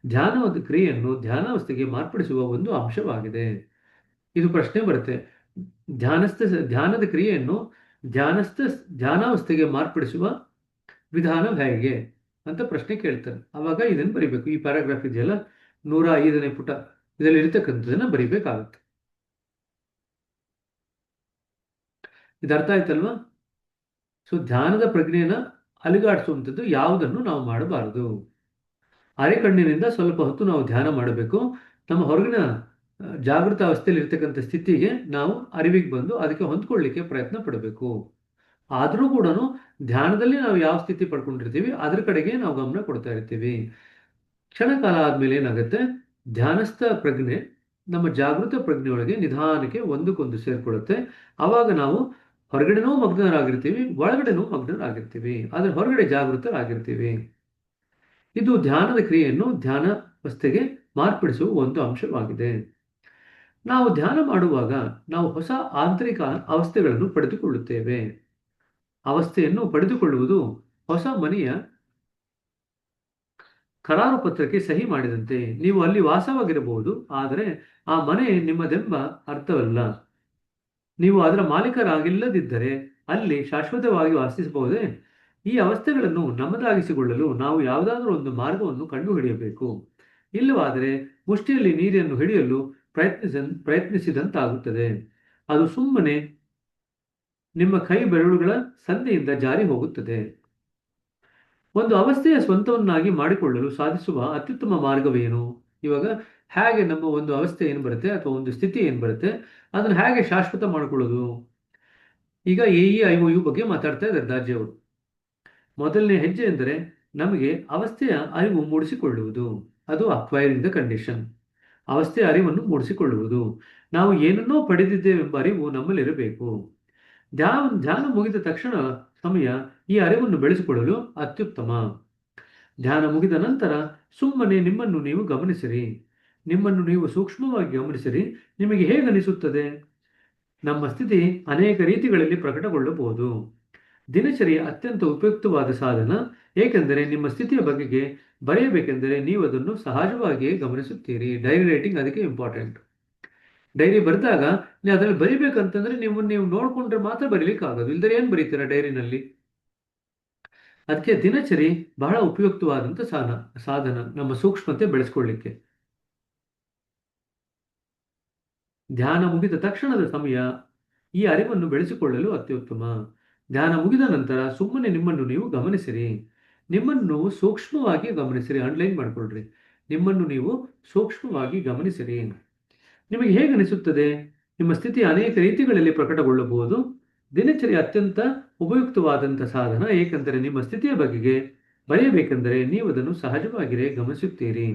ಧ್ಯಾನದ ಕ್ರಿಯೆಯನ್ನು ಧ್ಯಾನಾವಸ್ಥೆಗೆ ಮಾರ್ಪಡಿಸುವ ಒಂದು ಅಂಶವಾಗಿದೆ. ಇದು ಪ್ರಶ್ನೆ ಬರುತ್ತೆ, ಧ್ಯಾನಸ್ಥ ಧ್ಯಾನದ ಕ್ರಿಯೆಯನ್ನು ಧ್ಯಾನಸ್ಥ ಧ್ಯಾನಾವಸ್ಥೆಗೆ ಮಾರ್ಪಡಿಸುವ ವಿಧಾನ ಹೇಗೆ ಅಂತ ಪ್ರಶ್ನೆ ಕೇಳ್ತಾರೆ. ಅವಾಗ ಇದನ್ನು ಬರಿಬೇಕು. ಈ ಪ್ಯಾರಾಗ್ರಾಫ್ ಇದೆಯಲ್ಲ, 105ನೇ ಪುಟ, ಇದರಲ್ಲಿ ಇರತಕ್ಕಂಥದ್ದನ್ನ ಬರಿಬೇಕಾಗುತ್ತೆ. ಇದು ಅರ್ಥ ಆಯ್ತಲ್ವಾ? ಸೊ ಧ್ಯಾನದ ಪ್ರಜ್ಞೆಯನ್ನ ಅಲುಗಾಡಿಸುವಂಥದ್ದು ಯಾವುದನ್ನು ನಾವು ಮಾಡಬಾರದು. ಅರೆಕಣ್ಣಿನಿಂದ ಸ್ವಲ್ಪ ಹೊತ್ತು ನಾವು ಧ್ಯಾನ ಮಾಡಬೇಕು. ನಮ್ಮ ಹೊರಗಿನ ಜಾಗೃತ ಅವಸ್ಥೆಯಲ್ಲಿ ಇರ್ತಕ್ಕಂಥ ಸ್ಥಿತಿಗೆ ನಾವು ಅರಿವಿಗೆ ಬಂದು ಅದಕ್ಕೆ ಹೊಂದ್ಕೊಳ್ಳಿಕ್ಕೆ ಪ್ರಯತ್ನ ಪಡಬೇಕು. ಆದರೂ ಕೂಡ ಧ್ಯಾನದಲ್ಲಿ ನಾವು ಯಾವ ಸ್ಥಿತಿ ಪಡ್ಕೊಂಡಿರ್ತೀವಿ ಅದ್ರ ಕಡೆಗೆ ನಾವು ಗಮನ ಕೊಡ್ತಾ ಇರ್ತೀವಿ. ಕ್ಷಣಕಾಲ ಆದ್ಮೇಲೆ ಏನಾಗುತ್ತೆ, ಧ್ಯಾನಸ್ಥ ಪ್ರಜ್ಞೆ ನಮ್ಮ ಜಾಗೃತ ಪ್ರಜ್ಞೆಯೊಳಗೆ ನಿಧಾನಕ್ಕೆ ಒಂದಕ್ಕೊಂದು ಸೇರ್ಕೊಳ್ಳುತ್ತೆ. ಆವಾಗ ನಾವು ಹೊರಗಡೆನೂ ಮಗ್ನರಾಗಿರ್ತೀವಿ, ಒಳಗಡೆನೂ ಮಗ್ನರಾಗಿರ್ತೀವಿ, ಆದ್ರೆ ಹೊರಗಡೆ ಜಾಗೃತರಾಗಿರ್ತೀವಿ. ಇದು ಧ್ಯಾನದ ಕ್ರಿಯೆಯನ್ನು ಧ್ಯಾನಾವಸ್ಥೆಗೆ ಮಾರ್ಪಡಿಸುವ ಒಂದು ಅಂಶವಾಗಿದೆ. ನಾವು ಧ್ಯಾನ ಮಾಡುವಾಗ ನಾವು ಹೊಸ ಆಂತರಿಕ ಅವಸ್ಥೆಗಳನ್ನು ಪಡೆದುಕೊಳ್ಳುತ್ತೇವೆ. ಅವಸ್ಥೆಯನ್ನು ಪಡೆದುಕೊಳ್ಳುವುದು ಹೊಸ ಮನೆಯ ಕರಾರು ಪತ್ರಕ್ಕೆ ಸಹಿ ಮಾಡಿದಂತೆ. ನೀವು ಅಲ್ಲಿ ವಾಸವಾಗಿರಬಹುದು, ಆದರೆ ಆ ಮನೆ ನಿಮ್ಮದೆಂಬ ಅರ್ಥವಲ್ಲ. ನೀವು ಅದರ ಮಾಲೀಕರಾಗಿಲ್ಲದಿದ್ದರೆ ಅಲ್ಲಿ ಶಾಶ್ವತವಾಗಿ ವಾಸಿಸಬಹುದೇ? ಈ ಅವಸ್ಥೆಗಳನ್ನು ನಮ್ಮದಾಗಿಸಿಕೊಳ್ಳಲು ನಾವು ಯಾವುದಾದರೂ ಒಂದು ಮಾರ್ಗವನ್ನು ಕಂಡುಹಿಡಿಯಬೇಕು. ಇಲ್ಲವಾದರೆ ಮುಷ್ಟಿಯಲ್ಲಿ ನೀರನ್ನು ಹಿಡಿಯಲು ಪ್ರಯತ್ನಿಸಿದಂತಾಗುತ್ತದೆ. ಅದು ಸುಮ್ಮನೆ ನಿಮ್ಮ ಕೈ ಬೆರಳುಗಳ ಸಂಧಿಯಿಂದ ಜಾರಿ ಹೋಗುತ್ತದೆ. ಒಂದು ಅವಸ್ಥೆಯ ಸ್ವಂತವನ್ನಾಗಿ ಮಾಡಿಕೊಳ್ಳಲು ಸಾಧಿಸುವ ಅತ್ಯುತ್ತಮ ಮಾರ್ಗವೇನು? ಇವಾಗ ಹೇಗೆ ನಮ್ಮ ಒಂದು ಅವಸ್ಥೆ ಏನು ಬರುತ್ತೆ ಅಥವಾ ಒಂದು ಸ್ಥಿತಿ ಏನು ಬರುತ್ತೆ ಅದನ್ನು ಹೇಗೆ ಶಾಶ್ವತ ಮಾಡಿಕೊಳ್ಳೋದು? ಈಗ AEIOU ಬಗ್ಗೆ ಮಾತಾಡ್ತಾ ಇದ್ದಾರೆ ದಾರ್ಜಿ ಅವರು. ಮೊದಲನೇ ಹೆಜ್ಜೆ ಎಂದರೆ ನಮಗೆ ಅವಸ್ಥೆಯ ಅರಿವು ಮೂಡಿಸಿಕೊಳ್ಳುವುದು. ಅದು ಅಕ್ವೈರಿಂಗ್ ದ ಕಂಡೀಷನ್. ಅವಸ್ಥೆಯ ಅರಿವನ್ನು ಮೂಡಿಸಿಕೊಳ್ಳುವುದು. ನಾವು ಏನನ್ನೋ ಪಡೆದಿದ್ದೇವೆಂಬ ಅರಿವು ನಮ್ಮಲ್ಲಿರಬೇಕು. ಧ್ಯಾನ ಮುಗಿದ ತಕ್ಷಣ ಸಮಯ ಈ ಅರಿವನ್ನು ಬೆಳೆಸಿಕೊಳ್ಳಲು ಅತ್ಯುತ್ತಮ. ಧ್ಯಾನ ಮುಗಿದ ನಂತರ ಸುಮ್ಮನೆ ನಿಮ್ಮನ್ನು ನೀವು ಗಮನಿಸಿರಿ. ನಿಮ್ಮನ್ನು ನೀವು ಸೂಕ್ಷ್ಮವಾಗಿ ಗಮನಿಸಿರಿ. ನಿಮಗೆ ಹೇಗನಿಸುತ್ತದೆ? ನಮ್ಮ ಸ್ಥಿತಿ ಅನೇಕ ರೀತಿಗಳಲ್ಲಿ ಪ್ರಕಟಗೊಳ್ಳಬಹುದು. ದಿನಚರಿ ಅತ್ಯಂತ ಉಪಯುಕ್ತವಾದ ಸಾಧನ, ಏಕೆಂದರೆ ನಿಮ್ಮ ಸ್ಥಿತಿಯ ಬಗೆಗೆ ಬರೆಯಬೇಕೆಂದರೆ ನೀವು ಅದನ್ನು ಸಹಜವಾಗಿಯೇ ಗಮನಿಸುತ್ತೀರಿ. ಡೈರಿ ರೈಟಿಂಗ್ ಅದಕ್ಕೆ ಇಂಪಾರ್ಟೆಂಟ್. ಡೈರಿ ಬರೆದಾಗ ನೀವು ಅದರಲ್ಲಿ ಬರಿಬೇಕಂತಂದ್ರೆ ನೀವು ನೋಡ್ಕೊಂಡ್ರೆ ಮಾತ್ರ ಬರೀಲಿಕ್ಕಾಗೋದು, ಇಲ್ದರೆ ಏನು ಬರೀತೀರಾ ಡೈರಿನಲ್ಲಿ? ಅದಕ್ಕೆ ದಿನಚರಿ ಬಹಳ ಉಪಯುಕ್ತವಾದಂಥ ಸಾಧನ ನಮ್ಮ ಸೂಕ್ಷ್ಮತೆ ಬೆಳೆಸ್ಕೊಳ್ಳಿಕ್ಕೆ. ಧ್ಯಾನ ಮುಗಿದ ತಕ್ಷಣದ ಸಮಯ ಈ ಅರಿವನ್ನು ಬೆಳೆಸಿಕೊಳ್ಳಲು ಅತ್ಯುತ್ತಮ. ಧ್ಯಾನ ಮುಗಿದ ನಂತರ ಸುಮ್ಮನೆ ನಿಮ್ಮನ್ನು ನೀವು ಗಮನಿಸಿರಿ. ನಿಮ್ಮನ್ನು ಸೂಕ್ಷ್ಮವಾಗಿ ಗಮನಿಸಿರಿ. ಅಂಡರ್ಲೈನ್ ಮಾಡ್ಕೊಳ್ರಿ. ನಿಮ್ಮನ್ನು ನೀವು ಸೂಕ್ಷ್ಮವಾಗಿ ಗಮನಿಸಿರಿ. ನಿಮಗೆ ಹೇಗೆ ಅನಿಸುತ್ತದೆ? ನಿಮ್ಮ ಸ್ಥಿತಿ ಅನೇಕ ರೀತಿಗಳಲ್ಲಿ ಪ್ರಕಟಗೊಳ್ಳಬಹುದು. ದಿನಚರಿ ಅತ್ಯಂತ ಉಪಯುಕ್ತವಾದಂಥ ಸಾಧನ, ಏಕೆಂದರೆ ನಿಮ್ಮ ಸ್ಥಿತಿಯ ಬಗೆಗೆ ಬರೆಯಬೇಕೆಂದರೆ ನೀವು ಅದನ್ನು ಸಹಜವಾಗಿಯೇ ಗಮನಿಸುತ್ತೀರಿ.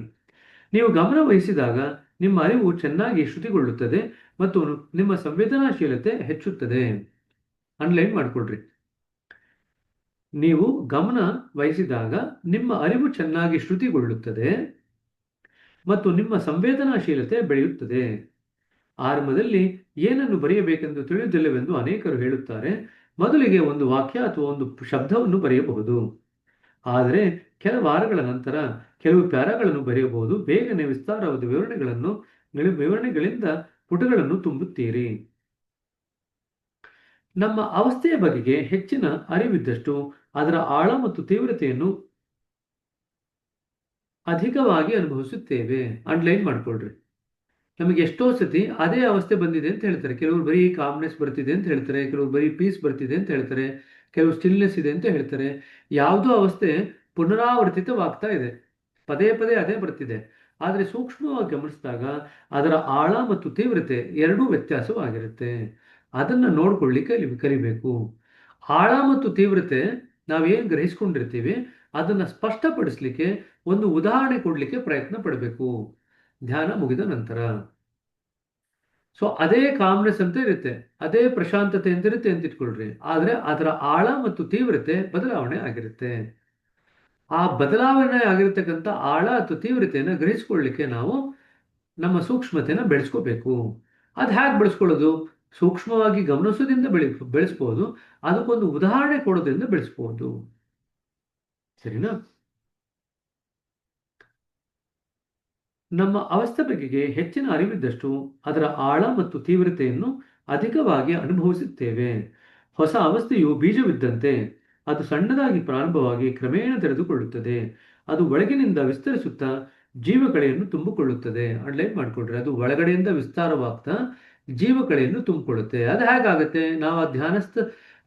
ನೀವು ಗಮನ ವಹಿಸಿದಾಗ ನಿಮ್ಮ ಅರಿವು ಚೆನ್ನಾಗಿ ಶ್ರುತಿಗೊಳ್ಳುತ್ತದೆ ಮತ್ತು ನಿಮ್ಮ ಸಂವೇದನಾಶೀಲತೆ ಹೆಚ್ಚುತ್ತದೆ. ಅಂಡರ್ಲೈನ್ ಮಾಡ್ಕೊಳ್ರಿ. ನೀವು ಗಮನ ವಹಿಸಿದಾಗ ನಿಮ್ಮ ಅರಿವು ಚೆನ್ನಾಗಿ ಶ್ರುತಿಗೊಳ್ಳುತ್ತದೆ ಮತ್ತು ನಿಮ್ಮ ಸಂವೇದನಾಶೀಲತೆ ಬೆಳೆಯುತ್ತದೆ. ಆರಂಭದಲ್ಲಿ ಏನನ್ನು ಬರೆಯಬೇಕೆಂದು ತಿಳಿದಿಲ್ಲವೆಂದು ಅನೇಕರು ಹೇಳುತ್ತಾರೆ. ಮೊದಲಿಗೆ ಒಂದು ವಾಕ್ಯ ಅಥವಾ ಒಂದು ಶಬ್ದವನ್ನು ಬರೆಯಬಹುದು, ಆದರೆ ಕೆಲ ವಾರಗಳ ನಂತರ ಕೆಲವು ಪ್ಯಾರಾಗಳನ್ನು ಬರೆಯಬಹುದು. ಬೇಗನೆ ವಿಸ್ತಾರವಾದ ವಿವರಣೆಗಳಿಂದ ಪುಟಗಳನ್ನು ತುಂಬುತ್ತೀರಿ. ನಮ್ಮ ಅವಸ್ಥೆಯ ಬಗೆಗೆ ಹೆಚ್ಚಿನ ಅರಿವಿದ್ದಷ್ಟು ಅದರ ಆಳ ಮತ್ತು ತೀವ್ರತೆಯನ್ನು ಅಧಿಕವಾಗಿ ಅನುಭವಿಸುತ್ತೇವೆ. ಅಂಡರ್ಲೈನ್ ಮಾಡ್ಕೊಳ್ರಿ. ನಮಗೆ ಎಷ್ಟೋ ಸತಿ ಅದೇ ಅವಸ್ಥೆ ಬಂದಿದೆ ಅಂತ ಹೇಳ್ತಾರೆ. ಕೆಲವರು ಬರೀ ಕಾಮ್ನೆಸ್ ಬರ್ತಿದೆ ಅಂತ ಹೇಳ್ತಾರೆ, ಕೆಲವರು ಬರೀ ಪೀಸ್ ಬರ್ತಿದೆ ಅಂತ ಹೇಳ್ತಾರೆ, ಕೆಲವು ಸ್ಟಿಲ್ನೆಸ್ ಇದೆ ಅಂತ ಹೇಳ್ತಾರೆ. ಯಾವುದೋ ಅವಸ್ಥೆ ಪುನರಾವರ್ತಿತವಾಗ್ತಾ ಇದೆ, ಪದೇ ಪದೇ ಅದೇ ಬರ್ತಿದೆ. ಆದರೆ ಸೂಕ್ಷ್ಮವಾಗಿ ಗಮನಿಸಿದಾಗ ಅದರ ಆಳ ಮತ್ತು ತೀವ್ರತೆ ಎರಡೂ ವ್ಯತ್ಯಾಸವಾಗಿರುತ್ತೆ. ಅದನ್ನು ನೋಡ್ಕೊಳ್ಳಿಕ್ಕೆ ಕಲಿಬೇಕು. ಆಳ ಮತ್ತು ತೀವ್ರತೆ ನಾವೇನು ಗ್ರಹಿಸ್ಕೊಂಡಿರ್ತೀವಿ ಅದನ್ನು ಸ್ಪಷ್ಟಪಡಿಸ್ಲಿಕ್ಕೆ ಒಂದು ಉದಾಹರಣೆ ಕೊಡ್ಲಿಕ್ಕೆ ಪ್ರಯತ್ನ ಪಡಬೇಕು ಧ್ಯಾನ ಮುಗಿದ ನಂತರ. ಸೊ ಅದೇ ಕಾಮ್ನೆಸ್ ಅಂತ ಇರುತ್ತೆ, ಅದೇ ಪ್ರಶಾಂತತೆ ಅಂತ ಇರುತ್ತೆ ಅಂತ ಇಟ್ಕೊಳ್ರಿ. ಆದ್ರೆ ಅದರ ಆಳ ಮತ್ತು ತೀವ್ರತೆ ಬದಲಾವಣೆ ಆಗಿರುತ್ತೆ. ಆ ಬದಲಾವಣೆ ಆಗಿರತಕ್ಕಂಥ ಆಳ ಅಥವಾ ತೀವ್ರತೆಯನ್ನು ಗ್ರಹಿಸ್ಕೊಳ್ಳಿಕ್ಕೆ ನಾವು ನಮ್ಮ ಸೂಕ್ಷ್ಮತೆಯನ್ನು ಬೆಳೆಸ್ಕೋಬೇಕು. ಅದು ಹೇಗೆ ಬೆಳೆಸ್ಕೊಳ್ಳೋದು? ಸೂಕ್ಷ್ಮವಾಗಿ ಗಮನಿಸೋದ್ರಿಂದ ಬೆಳೆಸ್ಬೋದು. ಅದಕ್ಕೊಂದು ಉದಾಹರಣೆ ಕೊಡೋದ್ರಿಂದ ಬೆಳೆಸ್ಬೋದು. ಸರಿನಾ? ನಮ್ಮ ಅವಸ್ಥೆ ಬಗೆಗೆ ಹೆಚ್ಚಿನ ಅರಿವಿದ್ದಷ್ಟು ಅದರ ಆಳ ಮತ್ತು ತೀವ್ರತೆಯನ್ನು ಅಧಿಕವಾಗಿ ಅನುಭವಿಸುತ್ತೇವೆ. ಹೊಸ ಅವಸ್ಥೆಯು ಬೀಜವಿದ್ದಂತೆ ಅದು ಸಣ್ಣದಾಗಿ ಪ್ರಾರಂಭವಾಗಿ ಕ್ರಮೇಣ ತೆರೆದುಕೊಳ್ಳುತ್ತದೆ. ಅದು ಒಳಗಿನಿಂದ ವಿಸ್ತರಿಸುತ್ತಾ ಜೀವಕಳೆಯನ್ನು ತುಂಬಿಕೊಳ್ಳುತ್ತದೆ. ಅಂಡರ್ಲೈನ್ ಮಾಡಿಕೊಡ್ರಿ, ಅದು ಒಳಗಡೆಯಿಂದ ವಿಸ್ತಾರವಾಗ್ತಾ ಜೀವಕಳೆಯನ್ನು ತುಂಬಿಕೊಳ್ಳುತ್ತೆ. ಅದು ಹೇಗಾಗತ್ತೆ? ನಾವು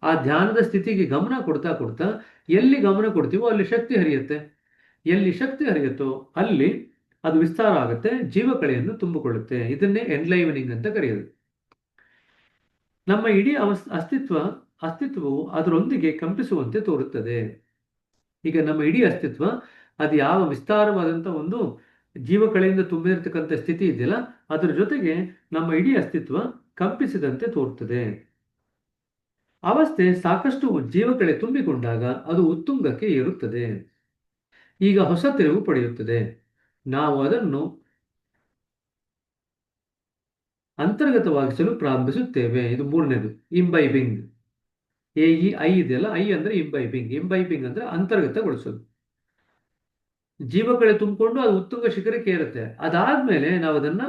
ಆ ಧ್ಯಾನದ ಸ್ಥಿತಿಗೆ ಗಮನ ಕೊಡ್ತಾ ಕೊಡ್ತಾ ಎಲ್ಲಿ ಗಮನ ಕೊಡ್ತೀವೋ ಅಲ್ಲಿ ಶಕ್ತಿ ಹರಿಯುತ್ತೆ. ಎಲ್ಲಿ ಶಕ್ತಿ ಹರಿಯುತ್ತೋ ಅಲ್ಲಿ ಅದು ವಿಸ್ತಾರ ಆಗುತ್ತೆ, ಜೀವಕಳೆಯನ್ನು ತುಂಬಿಕೊಳ್ಳುತ್ತೆ. ಇದನ್ನೇ ಎನ್ಲೈವನಿಂಗ್ ಅಂತ ಕರೆಯೋದು. ನಮ್ಮ ಇಡೀ ಅಸ್ತಿತ್ವವು ಅದರೊಂದಿಗೆ ಕಂಪಿಸುವಂತೆ ತೋರುತ್ತದೆ. ಈಗ ನಮ್ಮ ಇಡೀ ಅಸ್ತಿತ್ವ ಅದು ಯಾವ ವಿಸ್ತಾರವಾದಂಥ ಒಂದು ಜೀವಕಳೆಯಿಂದ ತುಂಬಿರತಕ್ಕಂಥ ಸ್ಥಿತಿ ಇದೆಯಲ್ಲ, ಅದರ ಜೊತೆಗೆ ನಮ್ಮ ಇಡೀ ಅಸ್ತಿತ್ವ ಕಂಪಿಸಿದಂತೆ ತೋರುತ್ತದೆ. ಅವಸ್ಥೆ ಸಾಕಷ್ಟು ಜೀವಕಳೆ ತುಂಬಿಕೊಂಡಾಗ ಅದು ಉತ್ತುಂಗಕ್ಕೆ ಏರುತ್ತದೆ. ಈಗ ಹೊಸ ತಿರುವು ಪಡೆಯುತ್ತದೆ. ನಾವು ಅದನ್ನು ಅಂತರ್ಗತವಾಗಿಸಲು ಪ್ರಾರಂಭಿಸುತ್ತೇವೆ. ಇದು ಮೂರನೇದು, ಇಂಬೈಬಿಂಗ್. ಐ ಇದೆಯಲ್ಲ, ಐ ಅಂದ್ರೆ ಇಂಬೈಬಿಂಗ್. ಇಂಬೈಬಿಂಗ್ ಅಂದ್ರೆ ಅಂತರ್ಗತಗೊಳಿಸೋದು. ಜೀವಕಳೆ ತುಂಬಿಕೊಂಡು ಅದು ಉತ್ತುಂಗ ಶಿಖರಕ್ಕೆ ಏರುತ್ತೆ. ಅದಾದ್ಮೇಲೆ ನಾವು ಅದನ್ನ